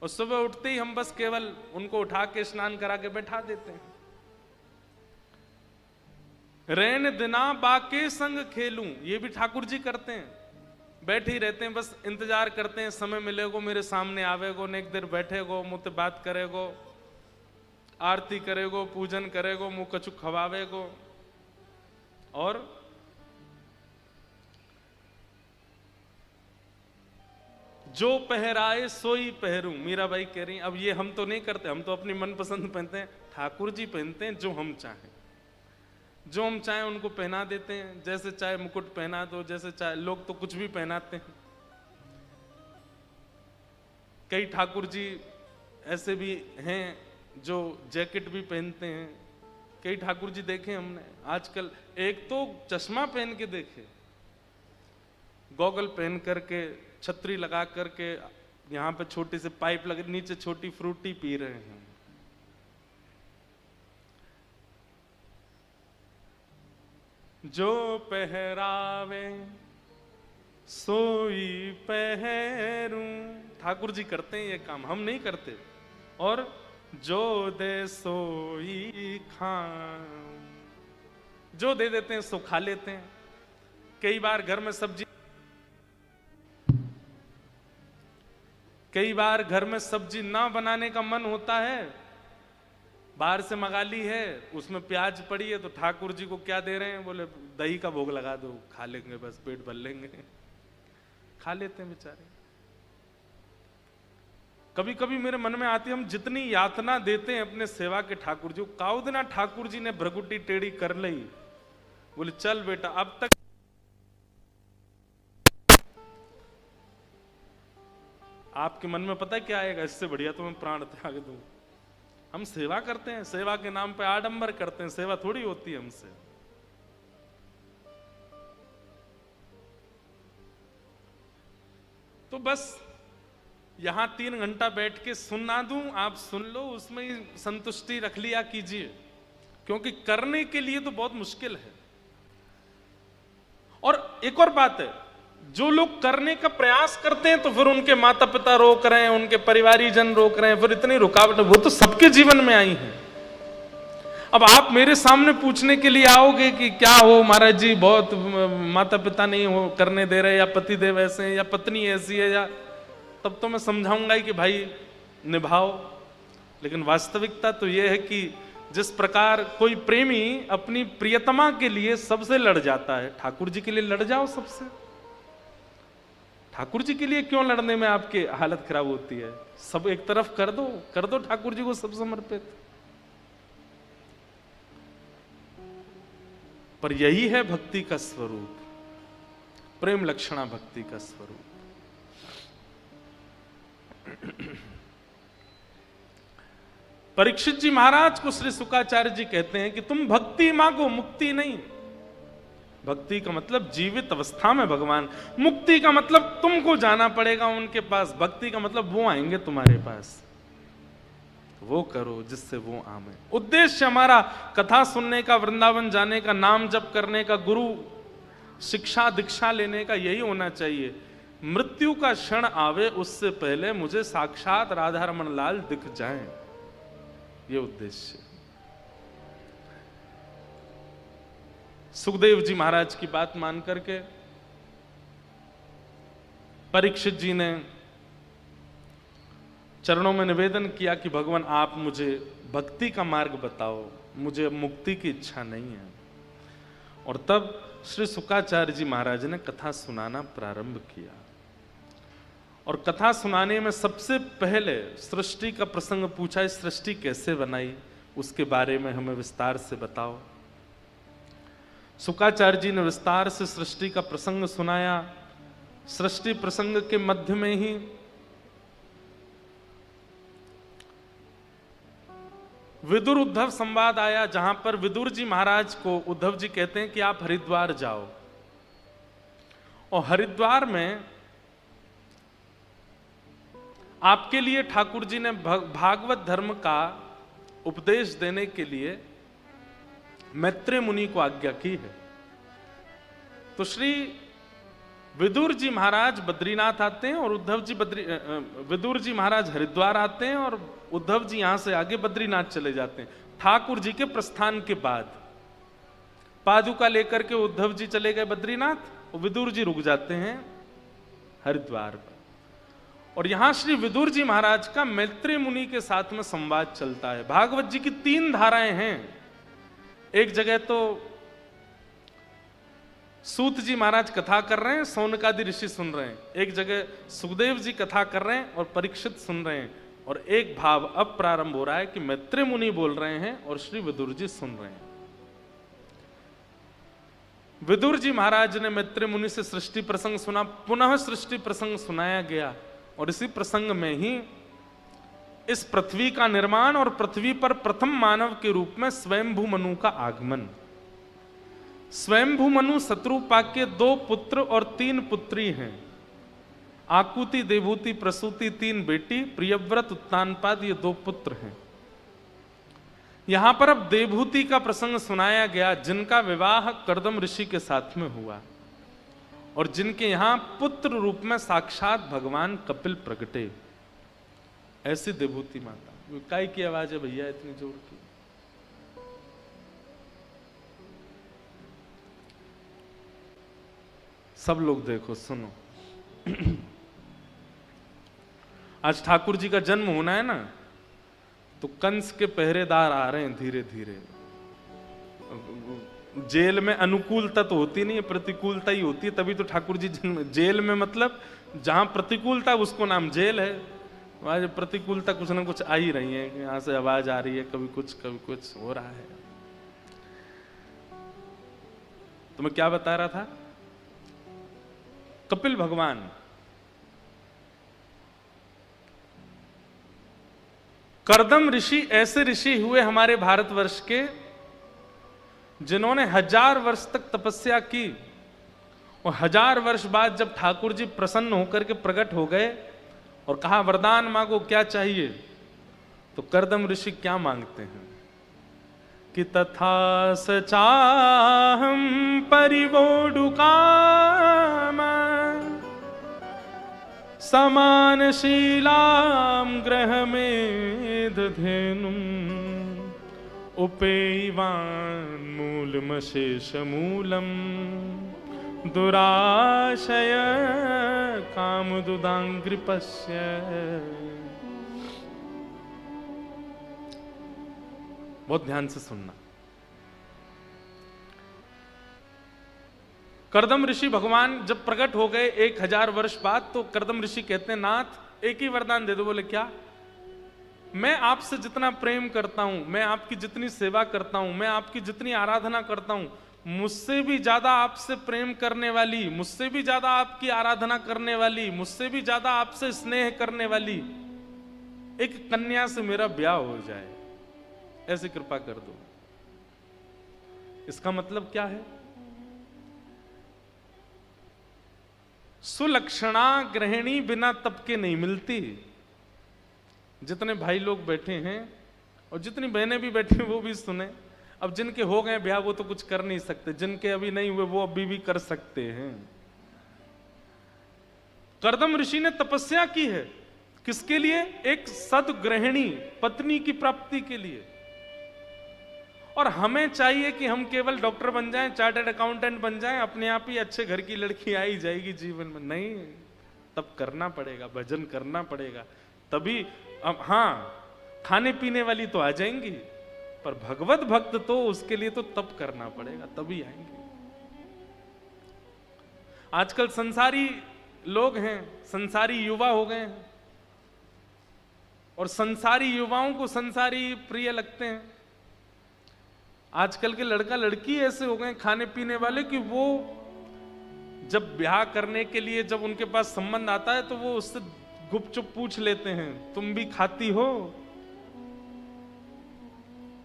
Speaker 1: और सुबह उठते ही हम बस केवल उनको उठा के स्नान करा के बैठा देते हैं। रैन दिना बाके संग खेलूं, ये भी ठाकुर जी करते हैं। बैठे ही रहते हैं, बस इंतजार करते हैं समय मिलेगो, मेरे सामने आवेगो, नेक देर बैठेगो, मुझसे बात करेगो, आरती करेगो, पूजन करेगो, मुंह कछु खवावेगो। और जो पहराए सोई पहरूं, मीराबाई कह रही अब ये हम तो नहीं करते, हम तो अपनी मनपसंद पहनते हैं, ठाकुर जी पहनते हैं जो हम चाहें, जो हम चाहें उनको पहना देते हैं। जैसे चाहे मुकुट पहना दो, जैसे चाहे, लोग तो कुछ भी पहनाते हैं। कई ठाकुर जी ऐसे भी हैं जो जैकेट भी पहनते हैं। कई ठाकुर जी देखे हमने आजकल, एक तो चश्मा पहन के देखे, गॉगल पहन करके, छतरी लगा करके, यहां पे छोटी सी पाइप लगे, नीचे छोटी फ्रूटी पी रहे हैं। जो पहरावे सोई पहरूं, ठाकुर जी करते हैं ये काम, हम नहीं करते। और जो दे सोई खाऊं, जो दे देते हैं सो खा लेते हैं। कई बार घर में सब्जी ना बनाने का मन होता है, बाहर से मंगा ली है, उसमें प्याज पड़ी है, तो ठाकुर जी को क्या दे रहे हैं, बोले दही का भोग लगा दो, खा लेंगे, बस पेट भर लेंगे। खा लेते हैं बेचारे। कभी कभी मेरे मन में आती है, हम जितनी यातना देते हैं अपने सेवा के ठाकुर जी, काउदना ठाकुर जी ने भ्रगुटी टेढ़ी कर ली, बोले चल बेटा अब तक आपके मन में पता है क्या आएगा, इससे बढ़िया तो मैं प्राण त्याग दूं। हम सेवा करते हैं, सेवा के नाम पे आडंबर करते हैं, सेवा थोड़ी होती है हमसे। तो बस यहां 3 घंटा बैठ के सुना दूं, आप सुन लो, उसमें ही संतुष्टि रख लिया कीजिए, क्योंकि करने के लिए तो बहुत मुश्किल है। और एक और बात है, जो लोग करने का प्रयास करते हैं तो फिर उनके माता पिता रोक रहे हैं, उनके परिवारी जन रोक रहे हैं, फिर इतनी रुकावट, वो तो सबके जीवन में आई है। अब आप मेरे सामने पूछने के लिए आओगे कि क्या हो महाराज जी, बहुत माता पिता नहीं हो करने दे रहे, या पति देव ऐसे हैं, या पत्नी ऐसी है, या, तब तो मैं समझाऊंगा ही कि भाई निभाओ। लेकिन वास्तविकता तो यह है कि जिस प्रकार कोई प्रेमी अपनी प्रियतमा के लिए सबसे लड़ जाता है, ठाकुर जी के लिए लड़ जाओ सबसे। ठाकुर जी के लिए क्यों लड़ने में आपकी हालत खराब होती है? सब एक तरफ कर दो ठाकुर जी को सब समर्पित। पर यही है भक्ति का स्वरूप, प्रेम लक्षणा भक्ति का स्वरूप। परीक्षित जी महाराज को श्री शुकाचार्य जी कहते हैं कि तुम भक्ति मांगो, मुक्ति नहीं। भक्ति का मतलब जीवित अवस्था में भगवान, मुक्ति का मतलब तुमको जाना पड़ेगा उनके पास, भक्ति का मतलब वो आएंगे तुम्हारे पास, वो करो जिससे वो आवे। उद्देश्य हमारा कथा सुनने का, वृंदावन जाने का, नाम जप करने का, गुरु शिक्षा दीक्षा लेने का यही होना चाहिए। मृत्यु का क्षण आवे उससे पहले मुझे साक्षात राधा रमन लाल दिख जाएं, ये उद्देश्य। सुखदेव जी महाराज की बात मान करके परीक्षित जी ने चरणों में निवेदन किया कि भगवान आप मुझे भक्ति का मार्ग बताओ, मुझे मुक्ति की इच्छा नहीं है। और तब श्री शुकाचार्य जी महाराज ने कथा सुनाना प्रारंभ किया। और कथा सुनाने में सबसे पहले सृष्टि का प्रसंग पूछा, सृष्टि कैसे बनाई, उसके बारे में हमें विस्तार से बताओ। शुकाचार्य जी ने विस्तार से सृष्टि का प्रसंग सुनाया। सृष्टि प्रसंग के मध्य में ही विदुर उद्धव संवाद आया, जहां पर विदुर जी महाराज को उद्धव जी कहते हैं कि आप हरिद्वार जाओ। और हरिद्वार में आपके लिए ठाकुर जी ने भागवत धर्म का उपदेश देने के लिए मैत्रेय मुनि को आज्ञा की है। तो श्री विदुर जी महाराज बद्रीनाथ आते हैं और विदुर जी महाराज हरिद्वार आते हैं और उद्धव जी यहां से आगे बद्रीनाथ चले जाते हैं। ठाकुर जी के प्रस्थान के बाद पादुका लेकर के उद्धव जी चले गए बद्रीनाथ और विदुर जी रुक जाते हैं हरिद्वार पर। और यहां श्री विदुर जी महाराज का मैत्रेय मुनि के साथ में संवाद चलता है। भागवत जी की 3 धाराएं हैं। एक जगह तो सूत जी महाराज कथा कर रहे हैं, सौनकादि ऋषि सुन रहे हैं। एक जगह सुखदेव जी कथा कर रहे हैं और परीक्षित सुन रहे हैं। और एक भाव अब प्रारंभ हो रहा है कि मैत्रेय मुनि बोल रहे हैं और श्री विदुर जी सुन रहे हैं। विदुर जी महाराज ने मैत्रेय मुनि से सृष्टि प्रसंग सुना, पुनः सृष्टि प्रसंग सुनाया गया और इसी प्रसंग में ही इस पृथ्वी का निर्माण और पृथ्वी पर प्रथम मानव के रूप में स्वयंभू मनु का आगमन। स्वयंभू मनु शत्रुपा के 2 पुत्र और 3 पुत्री हैं। आकुति, देवहूति, प्रसूति 3 बेटी, प्रियव्रत, उत्तानपाद ये 2 पुत्र हैं। यहां पर अब देवहूति का प्रसंग सुनाया गया, जिनका विवाह कर्दम ऋषि के साथ में हुआ और जिनके यहां पुत्र रूप में साक्षात भगवान कपिल प्रगटे। ऐसी देवहूति माता। काय की आवाज है भैया इतनी जोर की? सब लोग देखो, सुनो। आज ठाकुर जी का जन्म होना है ना, तो कंस के पहरेदार आ रहे हैं धीरे धीरे। जेल में अनुकूलता तो होती नहीं है, प्रतिकूलता ही होती है, तभी तो ठाकुर जी जन्म। जेल में मतलब जहां प्रतिकूलता उसको नाम जेल है। आज प्रतिकूलता कुछ ना कुछ आ ही रही है, यहां से आवाज आ रही है, कभी कुछ हो रहा है। तो मैं क्या बता रहा था? कपिल भगवान कर्दम ऋषि ऐसे ऋषि हुए हमारे भारतवर्ष के जिन्होंने 1000 वर्ष तक तपस्या की और 1000 वर्ष बाद जब ठाकुर जी प्रसन्न होकर के प्रकट हो गए और कहा वरदान मांगो क्या चाहिए, तो कर्दम ऋषि क्या मांगते हैं कि तथा सचाहम परिवोडुकाम समानशीलाम ग्रहमेधधेनुम उपेयवान मूलमशेषमूलम दुराशय कामदुदांग्रिपस्य। बहुत ध्यान से सुनना। कर्दम ऋषि भगवान जब प्रकट हो गए 1000 वर्ष बाद, तो कर्दम ऋषि कहते हैं नाथ एक ही वरदान दे दो। बोले क्या? मैं आपसे जितना प्रेम करता हूं, मैं आपकी जितनी सेवा करता हूं, मैं आपकी जितनी आराधना करता हूं, मुझसे भी ज्यादा आपसे प्रेम करने वाली, मुझसे भी ज्यादा आपकी आराधना करने वाली, मुझसे भी ज्यादा आपसे स्नेह करने वाली एक कन्या से मेरा ब्याह हो जाए, ऐसी कृपा कर दो। इसका मतलब क्या है? सुलक्षणा गृहिणी बिना तप के नहीं मिलती। जितने भाई लोग बैठे हैं और जितनी बहनें भी बैठी हैं वो भी सुने। अब जिनके हो गए ब्याह वो तो कुछ कर नहीं सकते, जिनके अभी नहीं हुए वो अभी भी कर सकते हैं। कर्दम ऋषि ने तपस्या की है किसके लिए? एक सदगृहिणी पत्नी की प्राप्ति के लिए। और हमें चाहिए कि हम केवल डॉक्टर बन जाएं, चार्टर्ड अकाउंटेंट बन जाएं, अपने आप ही अच्छे घर की लड़की आ ही जाएगी जीवन में। नहीं, तब करना पड़ेगा, भजन करना पड़ेगा, तभी। अब हाँ, खाने पीने वाली तो आ जाएंगी, पर भगवत भक्त तो उसके लिए तो तप करना पड़ेगा, तभी आएंगे। आजकल संसारी लोग हैं, संसारी युवा हो गए हैं और संसारी युवाओं को संसारी प्रिय लगते हैं। आजकल के लड़का लड़की ऐसे हो गए खाने पीने वाले कि वो जब ब्याह करने के लिए जब उनके पास संबंध आता है तो वो उससे गुपचुप पूछ लेते हैं, तुम भी खाती हो,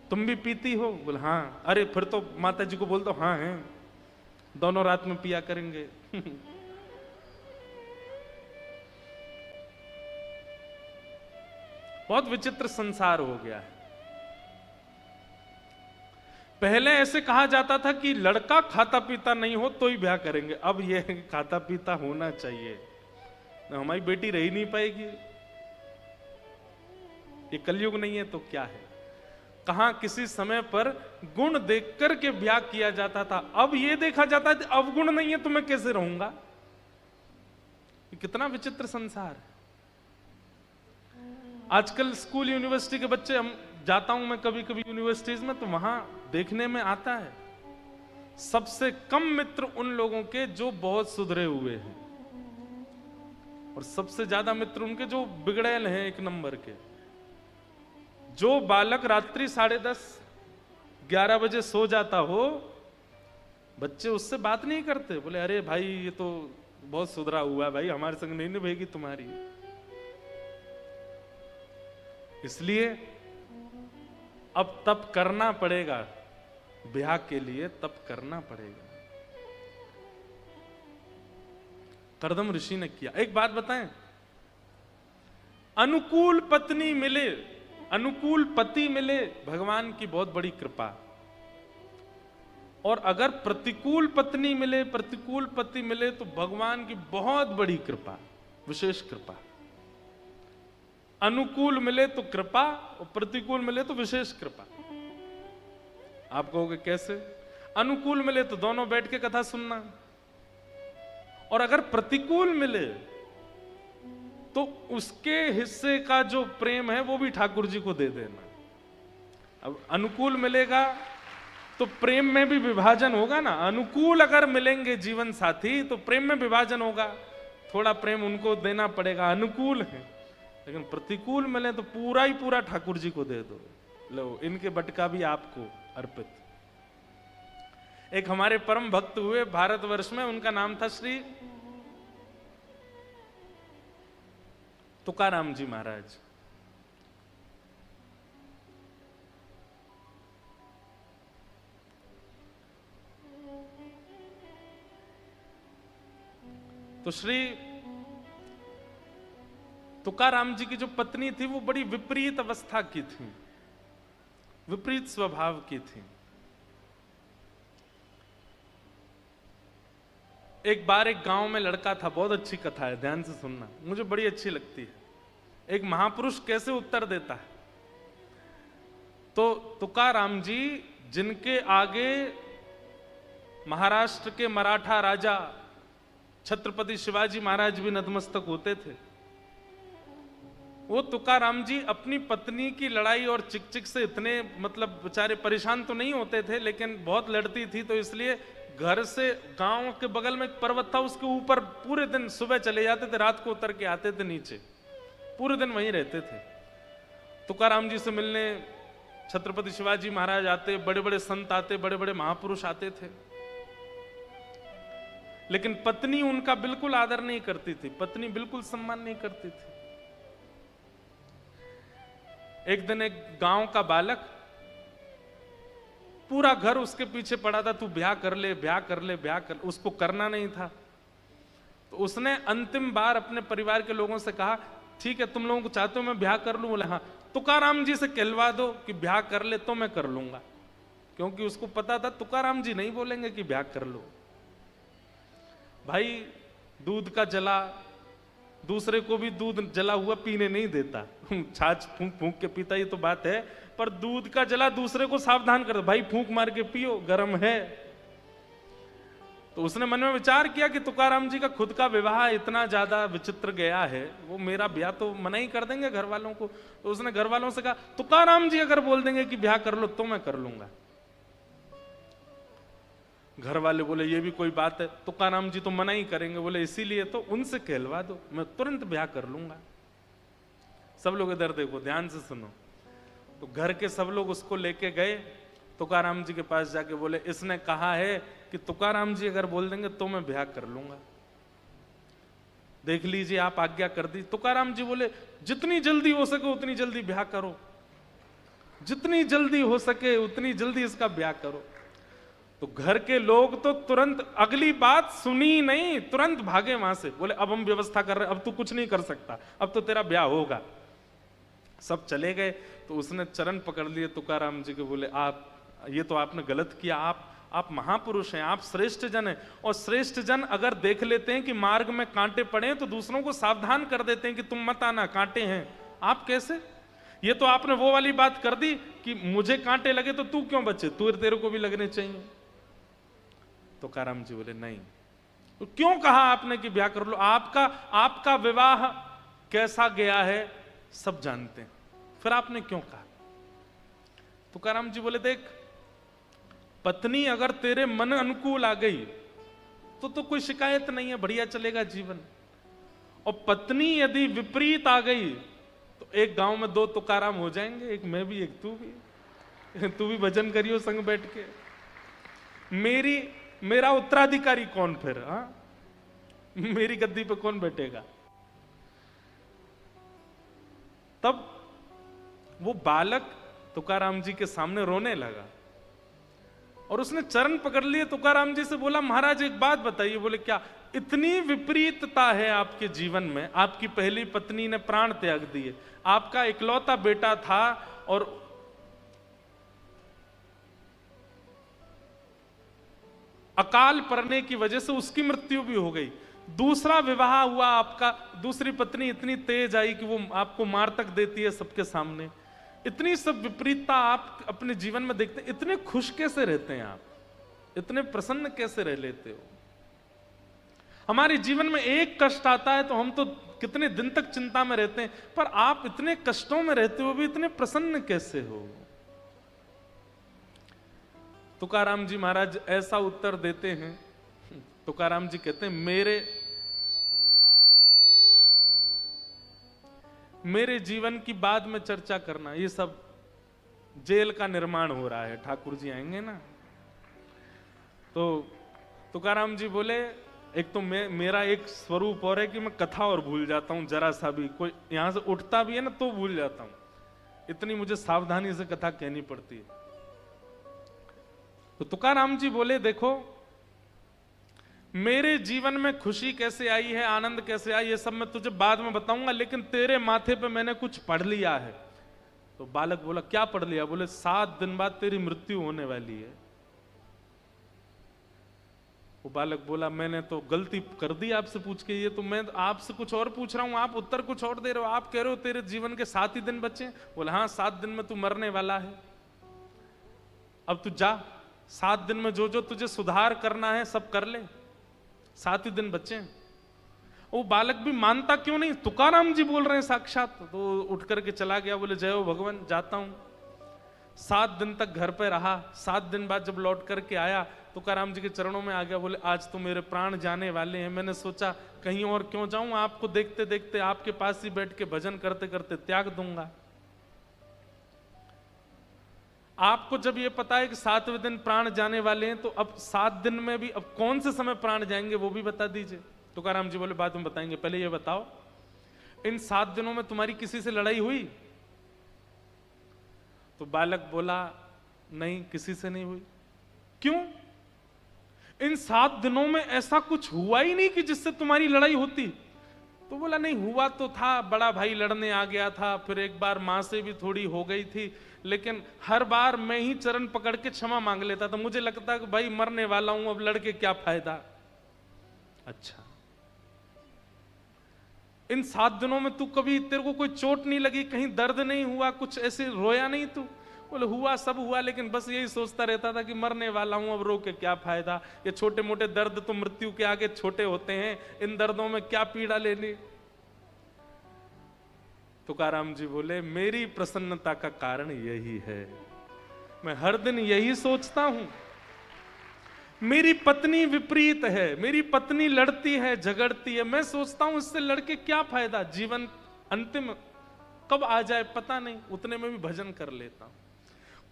Speaker 1: तुम भी पीती हो? बोल हाँ। अरे फिर तो माता जी को बोल दो हाँ है, दोनों रात में पिया करेंगे। बहुत विचित्र संसार हो गया है। पहले ऐसे कहा जाता था कि लड़का खाता पीता नहीं हो तो ही ब्याह करेंगे, अब यह है कि खाता पीता होना चाहिए, हमारी बेटी रह ही नहीं पाएगी। ये कलयुग नहीं है तो क्या है? कहां किसी समय पर गुण देख करके ब्याह किया जाता था, अब ये देखा जाता है अवगुण नहीं है तो मैं कैसे रहूंगा। ये कितना विचित्र संसार है। आजकल स्कूल यूनिवर्सिटी के बच्चे, हम जाता हूं मैं कभी कभी यूनिवर्सिटीज में, तो वहां देखने में आता है सबसे कम मित्र उन लोगों के जो बहुत सुधरे हुए हैं, और सबसे ज्यादा मित्र उनके जो बिगड़ैल हैं, एक नंबर के। जो बालक रात्रि 10:30 11 बजे सो जाता हो, बच्चे उससे बात नहीं करते, बोले अरे भाई ये तो बहुत सुधरा हुआ है भाई, हमारे संग नहीं निभेगी तुम्हारी। इसलिए अब तप करना पड़ेगा, ब्याह के लिए तप करना पड़ेगा। करदम ऋषि ने किया। एक बात बताएं, अनुकूल पत्नी मिले, अनुकूल पति मिले, भगवान की बहुत बड़ी कृपा। और अगर प्रतिकूल पत्नी मिले, प्रतिकूल पति मिले, तो भगवान की बहुत बड़ी कृपा, विशेष कृपा। अनुकूल मिले तो कृपा, और प्रतिकूल मिले तो विशेष कृपा। आप कहोगे कैसे? अनुकूल मिले तो दोनों बैठ के कथा सुनना, और अगर प्रतिकूल मिले तो उसके हिस्से का जो प्रेम है वो भी ठाकुर जी को दे देना। अब अनुकूल मिलेगा तो प्रेम में भी विभाजन होगा ना। अनुकूल अगर मिलेंगे जीवन साथी तो प्रेम में विभाजन होगा, थोड़ा प्रेम उनको देना पड़ेगा, अनुकूल है। लेकिन प्रतिकूल मिले तो पूरा ही पूरा ठाकुर जी को दे दो, लो इनके बटका भी आपको अर्पित। एक हमारे परम भक्त हुए भारतवर्ष में, उनका नाम था श्री तुकाराम जी महाराज। तो श्री तुकाराम जी की जो पत्नी थी वो बड़ी विपरीत अवस्था की थी, विपरीत स्वभाव की थी। एक बार एक गांव में लड़का था, बहुत अच्छी कथा है, ध्यान से सुनना, मुझे बड़ी अच्छी लगती है। एक महापुरुष कैसे उत्तर देता है। तो तुकाराम जी, जिनके आगे महाराष्ट्र के मराठा राजा छत्रपति शिवाजी महाराज भी नतमस्तक होते थे, वो तुकाराम जी अपनी पत्नी की लड़ाई और चिकचिक से इतने मतलब बेचारे परेशान तो नहीं होते थे, लेकिन बहुत लड़ती थी, तो इसलिए घर से, गांव के बगल में एक पर्वत था, उसके ऊपर पूरे दिन सुबह चले जाते थे, रात को उतर के आते थे नीचे, पूरे दिन वहीं रहते थे। तुकाराम जी से मिलने छत्रपति शिवाजी महाराज आते, बड़े बड़े संत आते, बड़े बड़े महापुरुष आते थे, लेकिन पत्नी उनका बिल्कुल आदर नहीं करती थी, पत्नी बिल्कुल सम्मान नहीं करती थी। एक दिन एक गांव का बालक, पूरा घर उसके पीछे पड़ा था, तू ब्याह कर ले, ब्याह कर ले, ब्याह कर, उसको करना नहीं था। तो उसने अंतिम बार अपने परिवार के लोगों से कहा, ठीक है तुम लोगों को चाहते हो मैं ब्याह कर लूं? बोले हाँ। तुकाराम जी से कहलवा दो कि ब्याह कर ले तो मैं कर लूंगा, क्योंकि उसको पता था तुकाराम जी नहीं बोलेंगे कि ब्याह कर लो। भाई दूध का जला दूसरे को भी दूध जला हुआ पीने नहीं देता, छाछ फूंक फूंक के पीता, ये तो बात है, पर दूध का जला दूसरे को सावधान कर दो, भाई फूंक मार के पियो, गर्म है। तो उसने मन में विचार किया कि तुकाराम जी का खुद का विवाह इतना ज्यादा विचित्र गया है, वो मेरा ब्याह तो मना ही कर देंगे घर वालों को। तो उसने घर वालों से कहा, तुकाराम जी अगर बोल देंगे कि ब्याह कर लो तो मैं कर लूंगा। घर वाले बोले ये भी कोई बात है, तुकाराम जी तो मना ही करेंगे। बोले इसीलिए तो उनसे कहलवा दो, मैं तुरंत ब्याह कर लूंगा। सब लोग इधर देखो, ध्यान से सुनो। तो घर के सब लोग उसको लेके गए तुकाराम जी के पास, जाके बोले इसने कहा है कि तुकाराम जी अगर बोल देंगे तो मैं ब्याह कर लूंगा, देख लीजिए आप आज्ञा कर दी। तुकाराम जी बोले जितनी जल्दी हो सके उतनी जल्दी ब्याह करो, जितनी जल्दी हो सके उतनी जल्दी इसका ब्याह करो। तो घर के लोग तो तुरंत, अगली बात सुनी नहीं, तुरंत भागे वहां से। बोले अब हम व्यवस्था कर रहे हैं, अब तू कुछ नहीं कर सकता, अब तो तेरा ब्याह होगा। सब चले गए। तो उसने चरण पकड़ लिए तुकाराम जी के, बोले आप ये तो आपने गलत किया, आप महापुरुष हैं, आप श्रेष्ठ जन हैं। और श्रेष्ठ जन अगर देख लेते हैं कि मार्ग में कांटे पड़े हैं तो दूसरों को सावधान कर देते हैं कि तुम मत आना, कांटे हैं। आप कैसे? ये तो आपने वो वाली बात कर दी कि मुझे कांटे लगे तो तू क्यों बचे, तेरे को भी लगने चाहिए। तो तुकाराम जी बोले नहीं। तो क्यों कहा आपने कि ब्याह कर लो? आपका विवाह कैसा गया है सब जानते हैं, फिर आपने क्यों कहा? तुकाराम जी बोले देख, पत्नी अगर तेरे मन अनुकूल आ गई तो कोई शिकायत नहीं है, बढ़िया चलेगा जीवन। और पत्नी यदि विपरीत आ गई तो एक गांव में 2 तुकाराम हो जाएंगे, एक मैं भी एक तू भी। तू भी भजन करियो संग बैठ के। मेरा उत्तराधिकारी कौन फिर? हाँ, मेरी गद्दी पे कौन बैठेगा? तब वो बालक तुकाराम जी के सामने रोने लगा और उसने चरण पकड़ लिए। तुकाराम जी से बोला, महाराज एक बात बताइए। बोले क्या? इतनी विपरीतता है आपके जीवन में, आपकी पहली पत्नी ने प्राण त्याग दिए, आपका इकलौता बेटा था और अकाल पड़ने की वजह से उसकी मृत्यु भी हो गई, दूसरा विवाह हुआ आपका, दूसरी पत्नी इतनी तेज आई कि वो आपको मार तक देती है सबके सामने। इतनी सब विपरीतता आप अपने जीवन में देखते हैं, इतने खुश कैसे रहते हैं आप? इतने प्रसन्न कैसे रह लेते हो? हमारे जीवन में एक कष्ट आता है तो हम तो कितने दिन तक चिंता में रहते हैं, पर आप इतने कष्टों में रहते हो भी इतने प्रसन्न कैसे हो? तुकाराम जी महाराज ऐसा उत्तर देते हैं। तुकाराम जी कहते हैं, मेरे जीवन की बाद में चर्चा करना, ये सब जेल का निर्माण हो रहा है, ठाकुर जी आएंगे ना। तो तुकाराम जी बोले, एक तो मेरा एक स्वरूप और है कि मैं कथा और भूल जाता हूं, जरा सा भी कोई यहां से उठता भी है ना तो भूल जाता हूं, इतनी मुझे सावधानी से कथा कहनी पड़ती है। तो तुकाराम जी बोले, देखो मेरे जीवन में खुशी कैसे आई है, आनंद कैसे आई, ये सब मैं तुझे बाद में बताऊंगा, लेकिन तेरे माथे पे मैंने कुछ पढ़ लिया है। तो बालक बोला, क्या पढ़ लिया? बोले 7 दिन बाद तेरी मृत्यु होने वाली है। वो बालक बोला, मैंने तो गलती कर दी आपसे पूछ के, ये तो मैं आपसे कुछ और पूछ रहा हूं, आप उत्तर कुछ और दे रहे हो। आप कह रहे हो तेरे जीवन के 7 ही दिन बचे। बोला, हाँ 7 दिन में तू मरने वाला है, अब तू जा, 7 दिन में जो जो तुझे सुधार करना है सब कर ले, 7 ही दिन बचे। वो बालक भी मानता क्यों नहीं, तुकाराम जी बोल रहे हैं साक्षात। तो उठ करके चला गया, बोले जय हो भगवान, जाता हूं। 7 दिन तक घर पे रहा। 7 दिन बाद जब लौट करके आया, तुकाराम जी के चरणों में आ गया। बोले, आज तो मेरे प्राण जाने वाले हैं, मैंने सोचा कहीं और क्यों जाऊं, आपको देखते देखते आपके पास ही बैठ के भजन करते करते त्याग दूंगा। आपको जब ये पता है कि 7वें दिन प्राण जाने वाले हैं, तो अब 7 दिन में भी अब कौन से समय प्राण जाएंगे वो भी बता दीजिए। तुकाराम जी बोले, बाद में बताएंगे, पहले ये बताओ इन 7 दिनों में तुम्हारी किसी से लड़ाई हुई? तो बालक बोला, नहीं किसी से नहीं हुई। क्यों? इन 7 दिनों में ऐसा कुछ हुआ ही नहीं कि जिससे तुम्हारी लड़ाई होती। तो बोला, नहीं हुआ तो था, बड़ा भाई लड़ने आ गया था, फिर एक बार मां से भी थोड़ी हो गई थी, लेकिन हर बार मैं ही चरण पकड़ के क्षमा मांग लेता था, मुझे लगता कि भाई मरने वाला हूं, अब लड़के क्या फायदा। अच्छा, इन 7 दिनों में तू कभी, तेरे को कोई चोट नहीं लगी, कहीं दर्द नहीं हुआ, कुछ ऐसे रोया नहीं तू? बोले, हुआ, सब हुआ, लेकिन बस यही सोचता रहता था कि मरने वाला हूं, अब रो के क्या फायदा, ये छोटे मोटे दर्द तो मृत्यु के आगे छोटे होते हैं, इन दर्दों में क्या पीड़ा लेनी। तुकाराम जी बोले, मेरी प्रसन्नता का कारण यही है, मैं हर दिन यही सोचता हूं। मेरी पत्नी विपरीत है, मेरी पत्नी लड़ती है, झगड़ती है, मैं सोचता हूं इससे लड़के क्या फायदा, जीवन अंतिम कब आ जाए पता नहीं, उतने में भी भजन कर लेता हूं।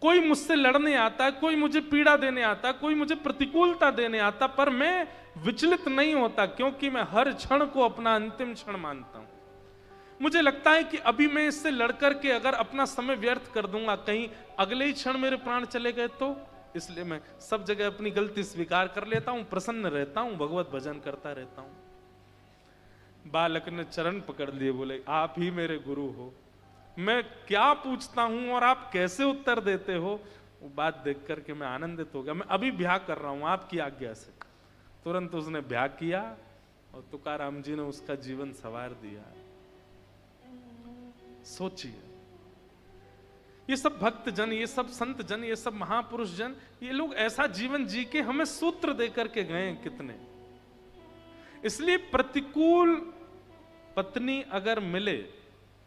Speaker 1: कोई मुझसे लड़ने आता है, कोई मुझे पीड़ा देने आता है, कोई मुझे प्रतिकूलता देने आता, पर मैं विचलित नहीं होता, क्योंकि मैं हर क्षण को अपना अंतिम क्षण मानता हूं। मुझे लगता है कि अभी मैं इससे लड़कर के अगर अपना समय व्यर्थ कर दूंगा, कहीं अगले ही क्षण मेरे प्राण चले गए तो, इसलिए मैं सब जगह अपनी गलती स्वीकार कर लेता हूं, प्रसन्न रहता हूं, भगवत भजन करता रहता हूं। बालक ने चरण पकड़ लिए, बोले, आप ही मेरे गुरु हो, मैं क्या पूछता हूं और आप कैसे उत्तर देते हो। वो बात देख करके मैं आनंदित हो गया। मैं अभी ब्याह कर रहा हूं आपकी आज्ञा से। तुरंत उसने ब्याह किया और तुकाराम जी ने उसका जीवन संवार दिया। सोचिए, ये सब भक्त जन, ये सब संत जन, ये सब महापुरुष जन, ये लोग ऐसा जीवन जी के हमें सूत्र दे करके गए कितने। इसलिए प्रतिकूल पत्नी अगर मिले,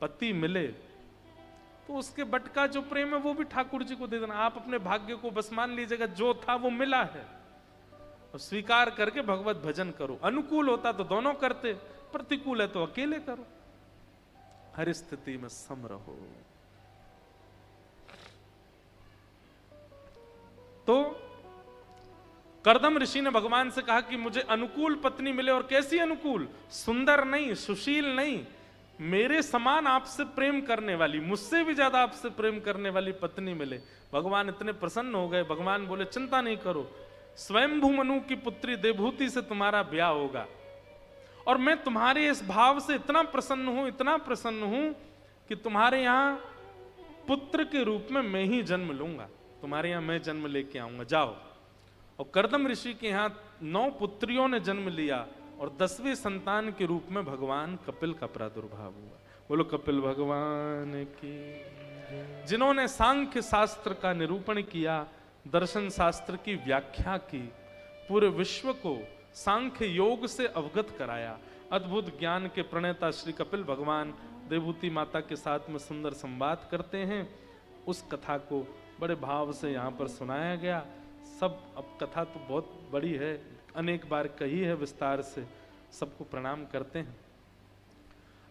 Speaker 1: पति मिले, तो उसके बट का जो प्रेम है वो भी ठाकुर जी को दे देना। आप अपने भाग्य को बस मान लीजिएगा, जो था वो मिला है, और स्वीकार करके भगवत भजन करो। अनुकूल होता तो दोनों करते, प्रतिकूल है तो अकेले करो। हर स्थिति में सम रहो। तो कर्दम ऋषि ने भगवान से कहा कि मुझे अनुकूल पत्नी मिले। और कैसी अनुकूल? सुंदर नहीं, सुशील नहीं, मेरे समान आपसे प्रेम करने वाली, मुझसे भी ज्यादा आपसे प्रेम करने वाली पत्नी मिले। भगवान इतने प्रसन्न हो गए। भगवान बोले चिंता नहीं करो, स्वयंभू मनु की पुत्री देवहूति से तुम्हारा ब्याह होगा। और मैं तुम्हारे इस भाव से इतना प्रसन्न हूं, इतना प्रसन्न हूं कि तुम्हारे यहां पुत्र के रूप में मैं ही जन्म लूंगा। तुम्हारे यहां मैं जन्म लेके आऊंगा, जाओ। और कर्दम ऋषि के यहां 9 पुत्रियों ने जन्म लिया और 10वें संतान के रूप में भगवान कपिल का प्रादुर्भाव हुआ। बोलो कपिल भगवान की। जिन्होंने सांख्य शास्त्र का निरूपण किया, दर्शन शास्त्र की व्याख्या की, पूरे विश्व को सांख्य योग से अवगत कराया। अद्भुत ज्ञान के प्रणेता श्री कपिल भगवान देवहूति माता के साथ में सुंदर संवाद करते हैं। उस कथा को बड़े भाव से यहाँ पर सुनाया गया। सब, अब कथा तो बहुत बड़ी है, अनेक बार कही है विस्तार से, सबको प्रणाम करते हैं।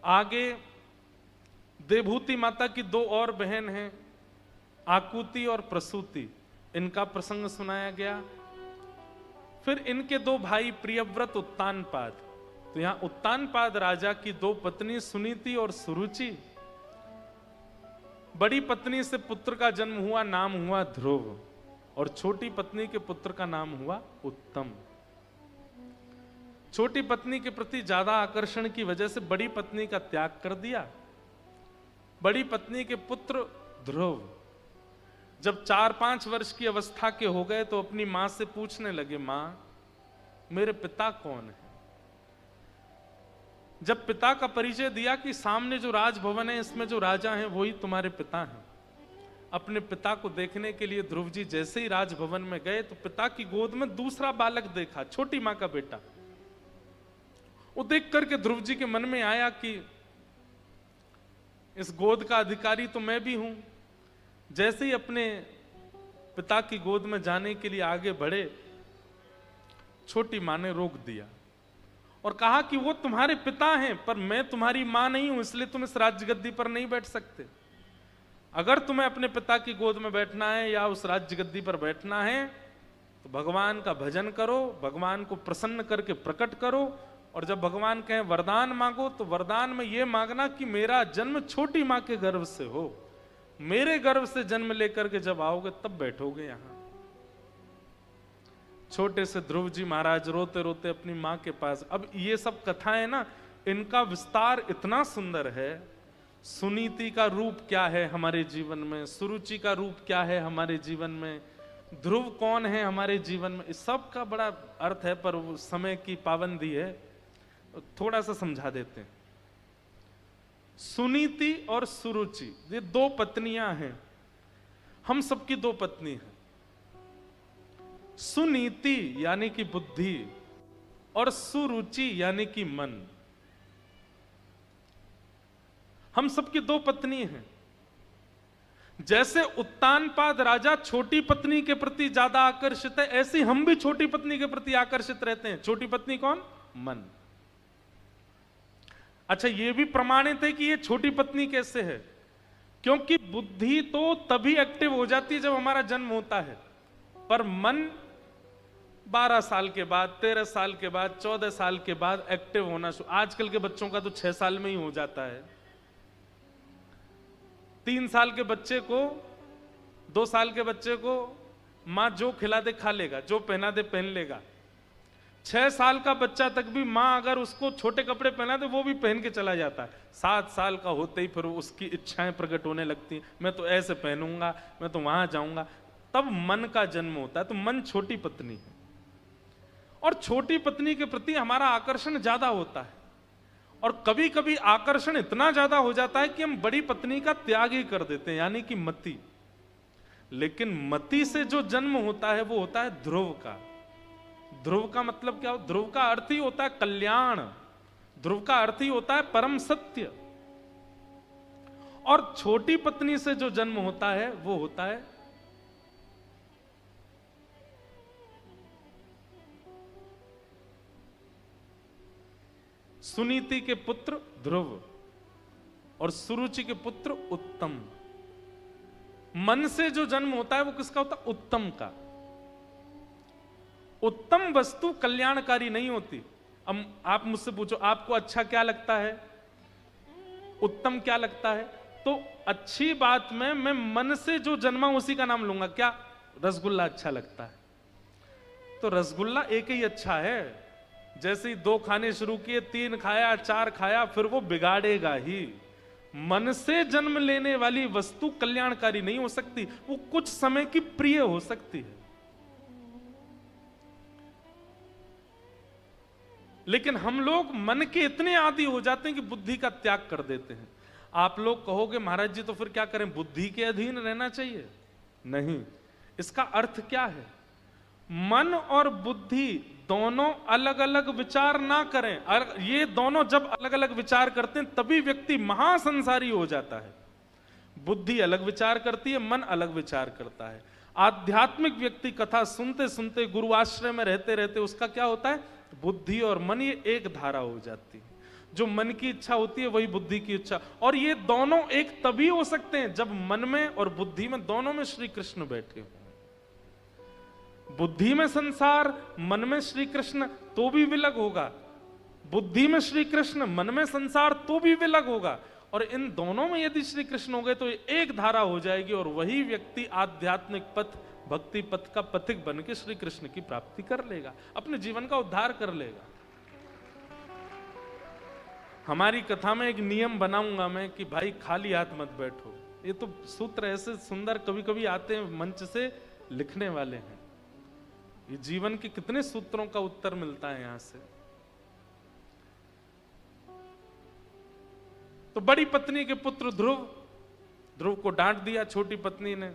Speaker 1: आगे देवहूति माता की 2 और बहन हैं, आकुति और प्रसूति, इनका प्रसंग सुनाया गया। फिर इनके 2 भाई प्रियव्रत, उत्तानपाद। तो यहां उत्तानपाद राजा की 2 पत्नी सुनीति और सुरुचि। बड़ी पत्नी से पुत्र का जन्म हुआ, नाम हुआ ध्रुव, और छोटी पत्नी के पुत्र का नाम हुआ उत्तम। छोटी पत्नी के प्रति ज्यादा आकर्षण की वजह से बड़ी पत्नी का त्याग कर दिया। बड़ी पत्नी के पुत्र ध्रुव जब 4-5 वर्ष की अवस्था के हो गए तो अपनी मां से पूछने लगे, मां मेरे पिता कौन है? जब पिता का परिचय दिया कि सामने जो राजभवन है इसमें जो राजा हैं वही तुम्हारे पिता हैं। अपने पिता को देखने के लिए ध्रुव जी जैसे ही राजभवन में गए तो पिता की गोद में दूसरा बालक देखा, छोटी मां का बेटा। वो देख करके ध्रुव जी के मन में आया कि इस गोद का अधिकारी तो मैं भी हूं। जैसे ही अपने पिता की गोद में जाने के लिए आगे बढ़े, छोटी मां ने रोक दिया और कहा कि वो तुम्हारे पिता हैं पर मैं तुम्हारी मां नहीं हूं, इसलिए तुम इस राज्य गद्दी पर नहीं बैठ सकते। अगर तुम्हें अपने पिता की गोद में बैठना है या उस राज्य गद्दी पर बैठना है तो भगवान का भजन करो, भगवान को प्रसन्न करके प्रकट करो। और जब भगवान कहें वरदान मांगो तो वरदान में यह मांगना कि मेरा जन्म छोटी मां के गर्भ से हो, मेरे गर्भ से जन्म लेकर के जब आओगे तब बैठोगे यहां। छोटे से ध्रुव जी महाराज रोते रोते अपनी मां के पास। अब ये सब कथाएं ना, इनका विस्तार इतना सुंदर है। सुनीति का रूप क्या है हमारे जीवन में, सुरुचि का रूप क्या है हमारे जीवन में, ध्रुव कौन है हमारे जीवन में, इस सब का बड़ा अर्थ है। पर वो समय की पाबंदी है, थोड़ा सा समझा देते हैं। सुनीति और सुरुचि ये 2 पत्नियां हैं। हम सबकी 2 पत्नी हैं। सुनीति यानी कि बुद्धि और सुरुचि यानी कि मन। हम सबकी 2 पत्नी हैं। जैसे उत्तानपाद राजा छोटी पत्नी के प्रति ज्यादा आकर्षित है, ऐसे हम भी छोटी पत्नी के प्रति आकर्षित रहते हैं। छोटी पत्नी कौन? मन। अच्छा, यह भी प्रमाणित है कि ये छोटी पत्नी कैसे है, क्योंकि बुद्धि तो तभी एक्टिव हो जाती है जब हमारा जन्म होता है, पर मन 12 साल के बाद, 13 साल के बाद, 14 साल के बाद एक्टिव होना शुरू। आजकल के बच्चों का तो 6 साल में ही हो जाता है। 3 साल के बच्चे को, 2 साल के बच्चे को मां जो खिला दे खा लेगा, जो पहना दे पहन लेगा। 6 साल का बच्चा तक भी मां अगर उसको छोटे कपड़े पहना दे वो भी पहन के चला जाता है। 7 साल का होते ही फिर उसकी इच्छाएं प्रकट होने लगती हैं, मैं तो ऐसे पहनूंगा, मैं तो वहां जाऊंगा। तब मन का जन्म होता है। तो मन छोटी पत्नी है, और छोटी पत्नी के प्रति हमारा आकर्षण ज्यादा होता है, और कभी कभी आकर्षण इतना ज्यादा हो जाता है कि हम बड़ी पत्नी का त्याग ही कर देते हैं, यानी कि मति। लेकिन मति से जो जन्म होता है वो होता है ध्रुव का। ध्रुव का मतलब क्या? ध्रुव का अर्थ ही होता है कल्याण, ध्रुव का अर्थ ही होता है परम सत्य। और छोटी पत्नी से जो जन्म होता है वो होता है सुनीति के पुत्र ध्रुव और सुरुचि के पुत्र उत्तम। मन से जो जन्म होता है वो किसका होता है? उत्तम का। उत्तम वस्तु कल्याणकारी नहीं होती। अब आप मुझसे पूछो आपको अच्छा क्या लगता है, उत्तम क्या लगता है? तो अच्छी बात में मैं मन से जो जन्मा उसी का नाम लूंगा। क्या? रसगुल्ला अच्छा लगता है, तो रसगुल्ला एक ही अच्छा है। जैसे ही 2 खाने शुरू किए, 3 खाया, 4 खाया, फिर वो बिगाड़ेगा ही। मन से जन्म लेने वाली वस्तु कल्याणकारी नहीं हो सकती, वो कुछ समय की प्रिय हो सकती है। लेकिन हम लोग मन के इतने आदी हो जाते हैं कि बुद्धि का त्याग कर देते हैं। आप लोग कहोगे महाराज जी तो फिर क्या करें, बुद्धि के अधीन रहना चाहिए? नहीं, इसका अर्थ क्या है? मन और बुद्धि दोनों अलग अलग विचार ना करें। ये दोनों जब अलग अलग विचार करते हैं तभी व्यक्ति महासंसारी हो जाता है। बुद्धि अलग विचार करती है, मन अलग विचार करता है। आध्यात्मिक व्यक्ति कथा सुनते सुनते, गुरु आश्रय में रहते रहते उसका क्या होता है? बुद्धि और मन ये एक धारा हो जाती है। जो मन की इच्छा होती है वही बुद्धि की इच्छा। और ये दोनों एक तभी हो सकते हैं जब मन में और बुद्धि में, दोनों में श्री कृष्ण बैठे हो। बुद्धि में संसार, मन में श्री कृष्ण, तो भी विलग होगा। बुद्धि में श्री कृष्ण, मन में संसार, तो भी विलग होगा। और इन दोनों में यदि श्री कृष्ण हो गए तो एक धारा हो जाएगी, और वही व्यक्ति आध्यात्मिक पथ, भक्ति पथ का पथिक बन के श्री कृष्ण की प्राप्ति कर लेगा, अपने जीवन का उद्धार कर लेगा। हमारी कथा में एक नियम बनाऊंगा मैं कि भाई खाली हाथ मत बैठो। ये तो सूत्र ऐसे सुंदर कभी कभी आते हैं मंच से लिखने वाले हैं। ये जीवन के कितने सूत्रों का उत्तर मिलता है यहां से। तो बड़ी पत्नी के पुत्र ध्रुव को डांट दिया छोटी पत्नी ने।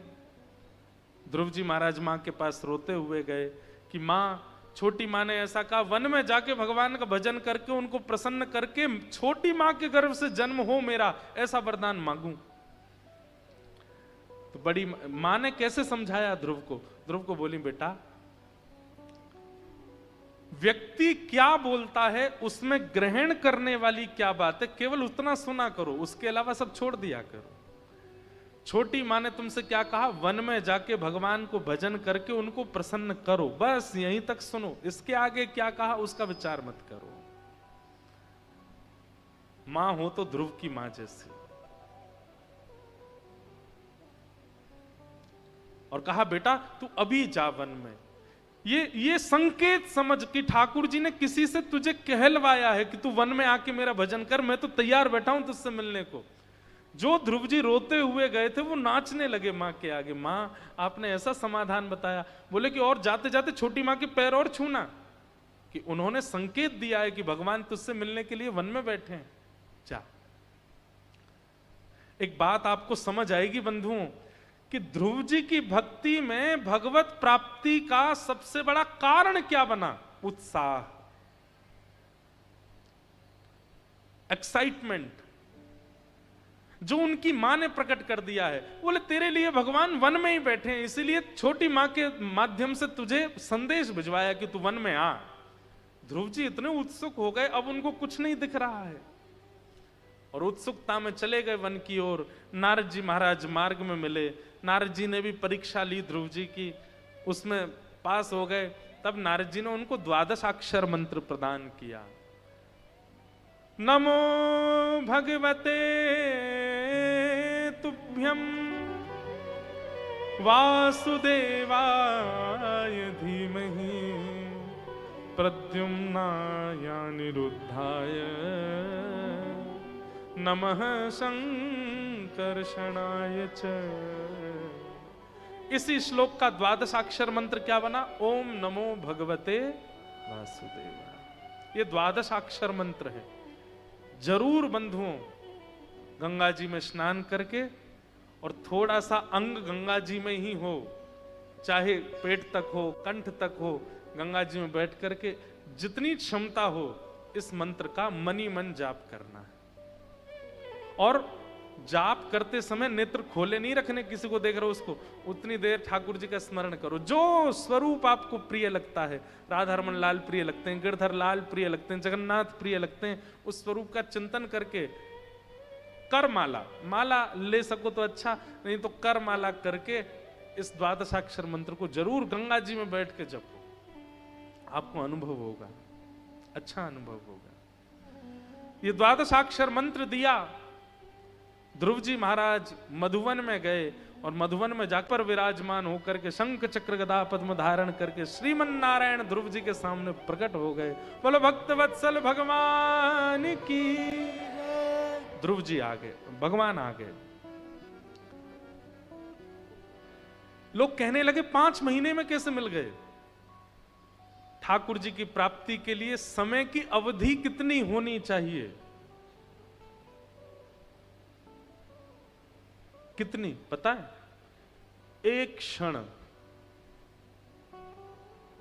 Speaker 1: ध्रुव जी महाराज मां के पास रोते हुए गए कि मां, छोटी मां ने ऐसा कहा, वन में जाके भगवान का भजन करके उनको प्रसन्न करके छोटी मां के गर्भ से जन्म हो मेरा, ऐसा वरदान मांगू। तो बड़ी मां ने कैसे समझाया ध्रुव को? ध्रुव को बोली, बेटा व्यक्ति क्या बोलता है उसमें ग्रहण करने वाली क्या बात है, केवल उतना सुना करो, उसके अलावा सब छोड़ दिया करो। छोटी मां ने तुमसे क्या कहा? वन में जाके भगवान को भजन करके उनको प्रसन्न करो, बस यहीं तक सुनो। इसके आगे क्या कहा उसका विचार मत करो। मां हो तो ध्रुव की मां जैसी। और कहा, बेटा तू अभी जा वन में। ये संकेत समझ कि ठाकुर जी ने किसी से तुझे कहलवाया है कि तू वन में आके मेरा भजन कर, मैं तो तैयार बैठा हूं तुझसे मिलने को। जो ध्रुव जी रोते हुए गए थे वो नाचने लगे मां के आगे। मां, आपने ऐसा समाधान बताया। बोले कि और जाते जाते छोटी मां के पैर और छूना, कि उन्होंने संकेत दिया है कि भगवान तुझसे मिलने के लिए वन में बैठे हैं, जा। एक बात आपको समझ आएगी बंधुओं, कि ध्रुव जी की भक्ति में भगवत प्राप्ति का सबसे बड़ा कारण क्या बना? उत्साह, एक्साइटमेंट, जो उनकी मां ने प्रकट कर दिया है। बोले तेरे लिए भगवान वन में ही बैठे हैं, इसीलिए छोटी मां के माध्यम से तुझे संदेश भिजवाया कि तू वन में आ। ध्रुव जी इतने उत्सुक हो गए, अब उनको कुछ नहीं दिख रहा है, और उत्सुकता में चले गए वन की ओर। नारद जी महाराज मार्ग में मिले। नारद जी ने भी परीक्षा ली ध्रुव जी की, उसमें पास हो गए। तब नारद जी ने उनको 12 अक्षर मंत्र प्रदान किया। नमो भगवते तुभ्यं वासुदेवाय धीमहि प्रद्युम्नाय अनिरुद्धाय नमः संकर्षणाय च इसी श्लोक का द्वादशाक्षर मंत्र क्या बना? ओम नमो भगवते वासुदेवाय। ये द्वादशाक्षर मंत्र है। जरूर बंधुओं गंगा जी में स्नान करके, और थोड़ा सा अंग गंगा जी में ही हो, चाहे पेट तक हो, कंठ तक हो, गंगा जी में बैठ करके जितनी क्षमता हो इस मंत्र का मनी मन जाप करना है। और जाप करते समय नेत्र खोले नहीं रखने, किसी को देख रहे हो उसको, उतनी देर ठाकुर जी का स्मरण करो। जो स्वरूप आपको प्रिय लगता है, राधा रमन लाल प्रिय लगते हैं, गिरधर लाल प्रिय लगते हैं, जगन्नाथ प्रिय लगते हैं, उस स्वरूप का चिंतन करके कर माला, माला ले सको तो अच्छा, नहीं तो कर माला करके इस द्वादशाक्षर मंत्र को जरूर गंगा जी में बैठ के जपो। आपको अनुभव होगा, अच्छा अनुभव होगा। ये द्वादशाक्षर मंत्र दिया, ध्रुव जी महाराज मधुवन में गए और मधुवन में जाकर विराजमान होकर के शंख चक्र गदा पद्म धारण करके श्रीमन नारायण ध्रुव जी के सामने प्रकट हो गए। बोलो भक्त वत्सल भगवान की। ध्रुव जी आ गए, भगवान आ गए। लोग कहने लगे 5 महीने में कैसे मिल गए? ठाकुर जी की प्राप्ति के लिए समय की अवधि कितनी होनी चाहिए? कितनी पता है? एक क्षण,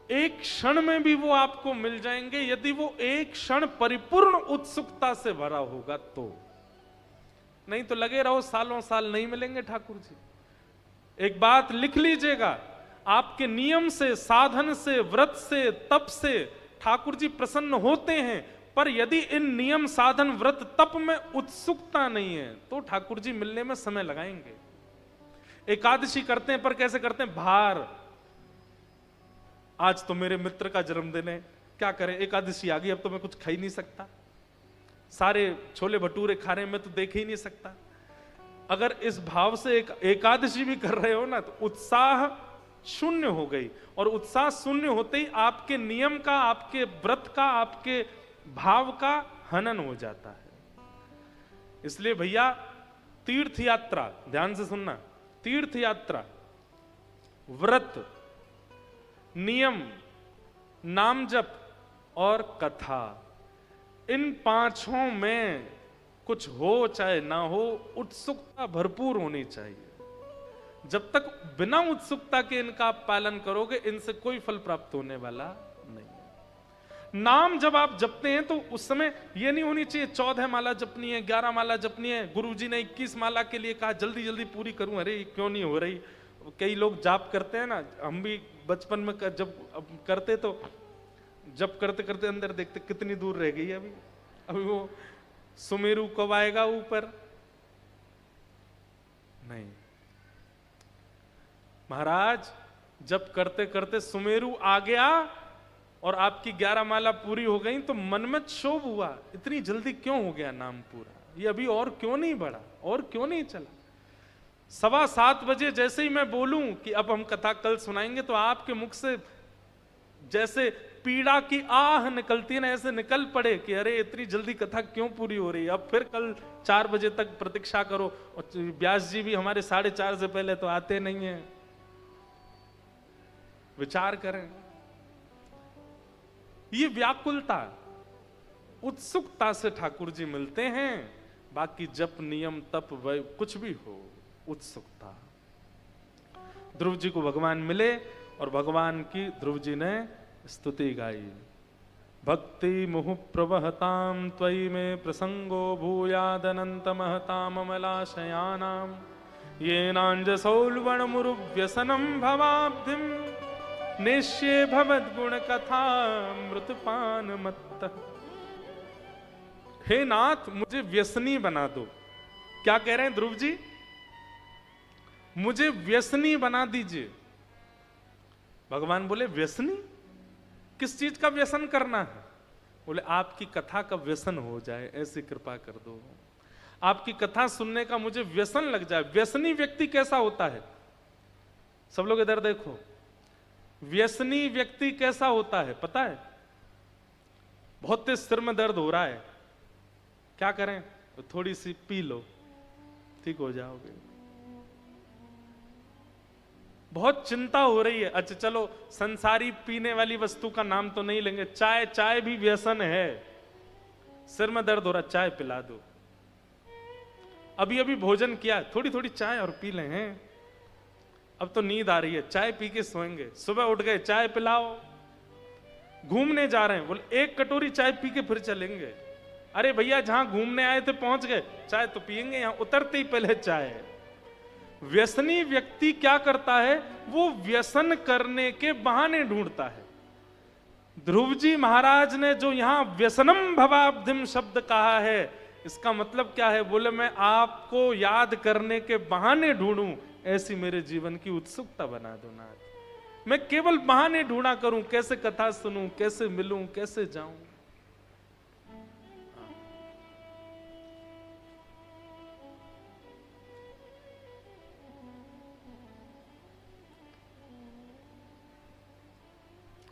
Speaker 1: एक क्षण में भी वो आपको मिल जाएंगे, यदि वो एक क्षण परिपूर्ण उत्सुकता से भरा होगा तो। नहीं तो लगे रहो सालों साल नहीं मिलेंगे ठाकुर जी। एक बात लिख लीजिएगा, आपके नियम से, साधन से, व्रत से, तप से ठाकुर जी प्रसन्न होते हैं, पर यदि इन नियम, साधन, व्रत, तप में उत्सुकता नहीं है तो ठाकुर जी मिलने में समय लगाएंगे। एकादशी करते हैं, पर कैसे करते हैं? भार, आज तो मेरे मित्र का जन्मदिन है, क्या करें, एकादशी आ गई, अब तो मैं कुछ खा ही नहीं सकता, सारे छोले भटूरे खा रहे हैं, मैं तो देख ही नहीं सकता। अगर इस भाव से एकादशी भी कर रहे हो ना, तो उत्साह शून्य हो गई, और उत्साह शून्य होते ही आपके नियम का, आपके व्रत का, आपके भाव का हनन हो जाता है। इसलिए भैया तीर्थ यात्रा, ध्यान से सुनना, तीर्थ यात्रा, व्रत, नियम, नाम जप और कथा, इन पांचों में कुछ हो चाहे ना हो, उत्सुकता भरपूर होनी चाहिए। जब तक बिना उत्सुकता के इनका आप पालन करोगे, इनसे कोई फल प्राप्त होने वाला नहीं है। नाम जब आप जपते हैं तो उस समय यह नहीं होनी चाहिए 14 माला जपनी है, 11 माला जपनी है, गुरुजी ने 21 माला के लिए कहा, जल्दी जल्दी पूरी करूं, अरे क्यों नहीं हो रही। कई लोग जाप करते हैं ना, हम भी बचपन में जब करते तो जब करते करते अंदर देखते कितनी दूर रह गई अभी वो सुमेरु कब आएगा ऊपर। नहीं महाराज, जब करते करते सुमेरु आ गया और आपकी 11 माला पूरी हो गई तो मन में क्षोभ हुआ, इतनी जल्दी क्यों हो गया नाम पूरा, ये अभी और क्यों नहीं बढ़ा, और क्यों नहीं चला। 7:15 बजे जैसे ही मैं बोलूं कि अब हम कथा कल सुनाएंगे, तो आपके मुख से जैसे पीड़ा की आह निकलती है ना, ऐसे निकल पड़े कि अरे इतनी जल्दी कथा क्यों पूरी हो रही है, अब फिर कल 4 बजे तक प्रतीक्षा करो। और व्यास जी भी हमारे 4:30 से पहले तो आते नहीं है। विचार करें, ये व्याकुलता, उत्सुकता से ठाकुर जी मिलते हैं। बाकी जप, नियम, तप, वह कुछ भी हो, उत्सुकता। ध्रुव जी को भगवान मिले और भगवान की ध्रुव जी ने स्तुति गाई। भक्ति मुहु प्रवहताम त्वयि में प्रसंगो भूयादनंत महताम अमलाशयानाम येनांजसौल्वण मुरुव्यसनम भवाब्धिम निश्ये भवद्गुण कथा मृतपान मत्त। हे नाथ, मुझे व्यसनी बना दो। क्या कह रहे हैं ध्रुव जी? मुझे व्यसनी बना दीजिए। भगवान बोले व्यसनी? किस चीज का व्यसन करना है? बोले आपकी कथा का व्यसन हो जाए, ऐसी कृपा कर दो। आपकी कथा सुनने का मुझे व्यसन लग जाए। व्यसनी व्यक्ति कैसा होता है? सब लोग इधर देखो, व्यसनी व्यक्ति कैसा होता है पता है? बहुत तेज सिर में दर्द हो रहा है, क्या करें? तो थोड़ी सी पी लो, ठीक हो जाओगे। बहुत चिंता हो रही है। अच्छा चलो, संसारी पीने वाली वस्तु का नाम तो नहीं लेंगे, चाय, चाय भी व्यसन है। सिर में दर्द हो रहा, चाय पिला दो। अभी अभी भोजन किया, थोड़ी थोड़ी चाय और पी लें हैं। अब तो नींद आ रही है, चाय पी के सोएंगे। सुबह उठ गए, चाय पिलाओ। घूमने जा रहे हैं, बोले एक कटोरी चाय पी के फिर चलेंगे। अरे भैया, जहां घूमने आए थे पहुंच गए, चाय तो पियेंगे, यहां उतरते ही पहले चाय। व्यसनी व्यक्ति क्या करता है, वो व्यसन करने के बहाने ढूंढता है। ध्रुव जी महाराज ने जो यहां व्यसनम भवाब्धिम शब्द कहा है, इसका मतलब क्या है? बोले मैं आपको याद करने के बहाने ढूंढूं, ऐसी मेरे जीवन की उत्सुकता बना दो नाथ। मैं केवल बहाने ढूंढा करूं, कैसे कथा सुनूं, कैसे मिलूं, कैसे जाऊं।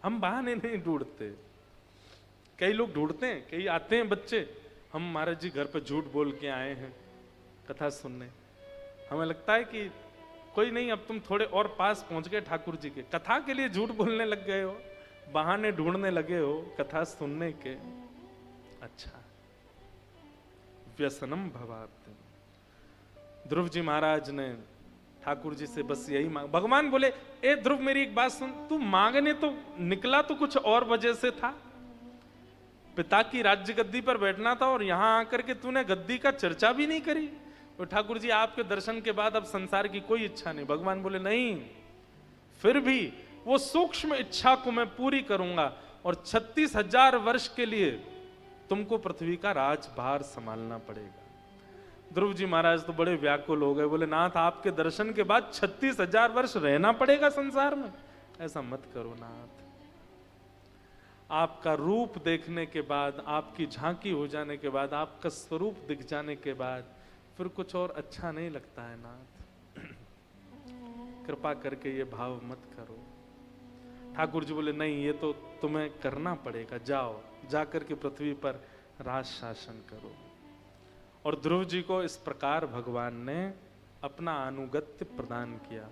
Speaker 1: हम बहाने नहीं ढूंढते। कई लोग ढूंढते हैं, कई आते हैं बच्चे, हम महाराज जी घर पे झूठ बोल के आए हैं कथा सुनने। हमें लगता है कि कोई नहीं, अब तुम थोड़े और पास पहुंच गए ठाकुर जी के, कथा के लिए झूठ बोलने लग गए हो, बहाने ढूंढने लगे हो कथा सुनने के। अच्छा, व्यसनम भवाब्धिम। ध्रुव जी महाराज ने ठाकुर जी से बस यही मांग। भगवान बोले, ए ध्रुव मेरी एक बात सुन, तू मांगने तो निकला तो कुछ और वजह से था। पिता की राज्य गद्दी पर बैठना था और यहां आकर के तूने गद्दी का चर्चा भी नहीं करी। तो ठाकुर जी, आपके दर्शन के बाद अब संसार की कोई इच्छा नहीं। भगवान बोले, नहीं, फिर भी वो सूक्ष्म इच्छा को मैं पूरी करूंगा और 36,000 वर्ष के लिए तुमको पृथ्वी का राजभार संभालना पड़ेगा। ध्रुव जी महाराज तो बड़े व्याकुल हो गए, बोले नाथ, आपके दर्शन के बाद 36,000 वर्ष रहना पड़ेगा संसार में? ऐसा मत करो नाथ। आपका रूप देखने के बाद, आपकी झांकी हो जाने के बाद, आपका स्वरूप दिख जाने के बाद फिर कुछ और अच्छा नहीं लगता है नाथ। कृपा करके ये भाव मत करो। ठाकुर जी बोले, नहीं, ये तो तुम्हें करना पड़ेगा, जाओ, जाकर के पृथ्वी पर राज शासन करो। और ध्रुव जी को इस प्रकार भगवान ने अपना अनुगत्य प्रदान किया।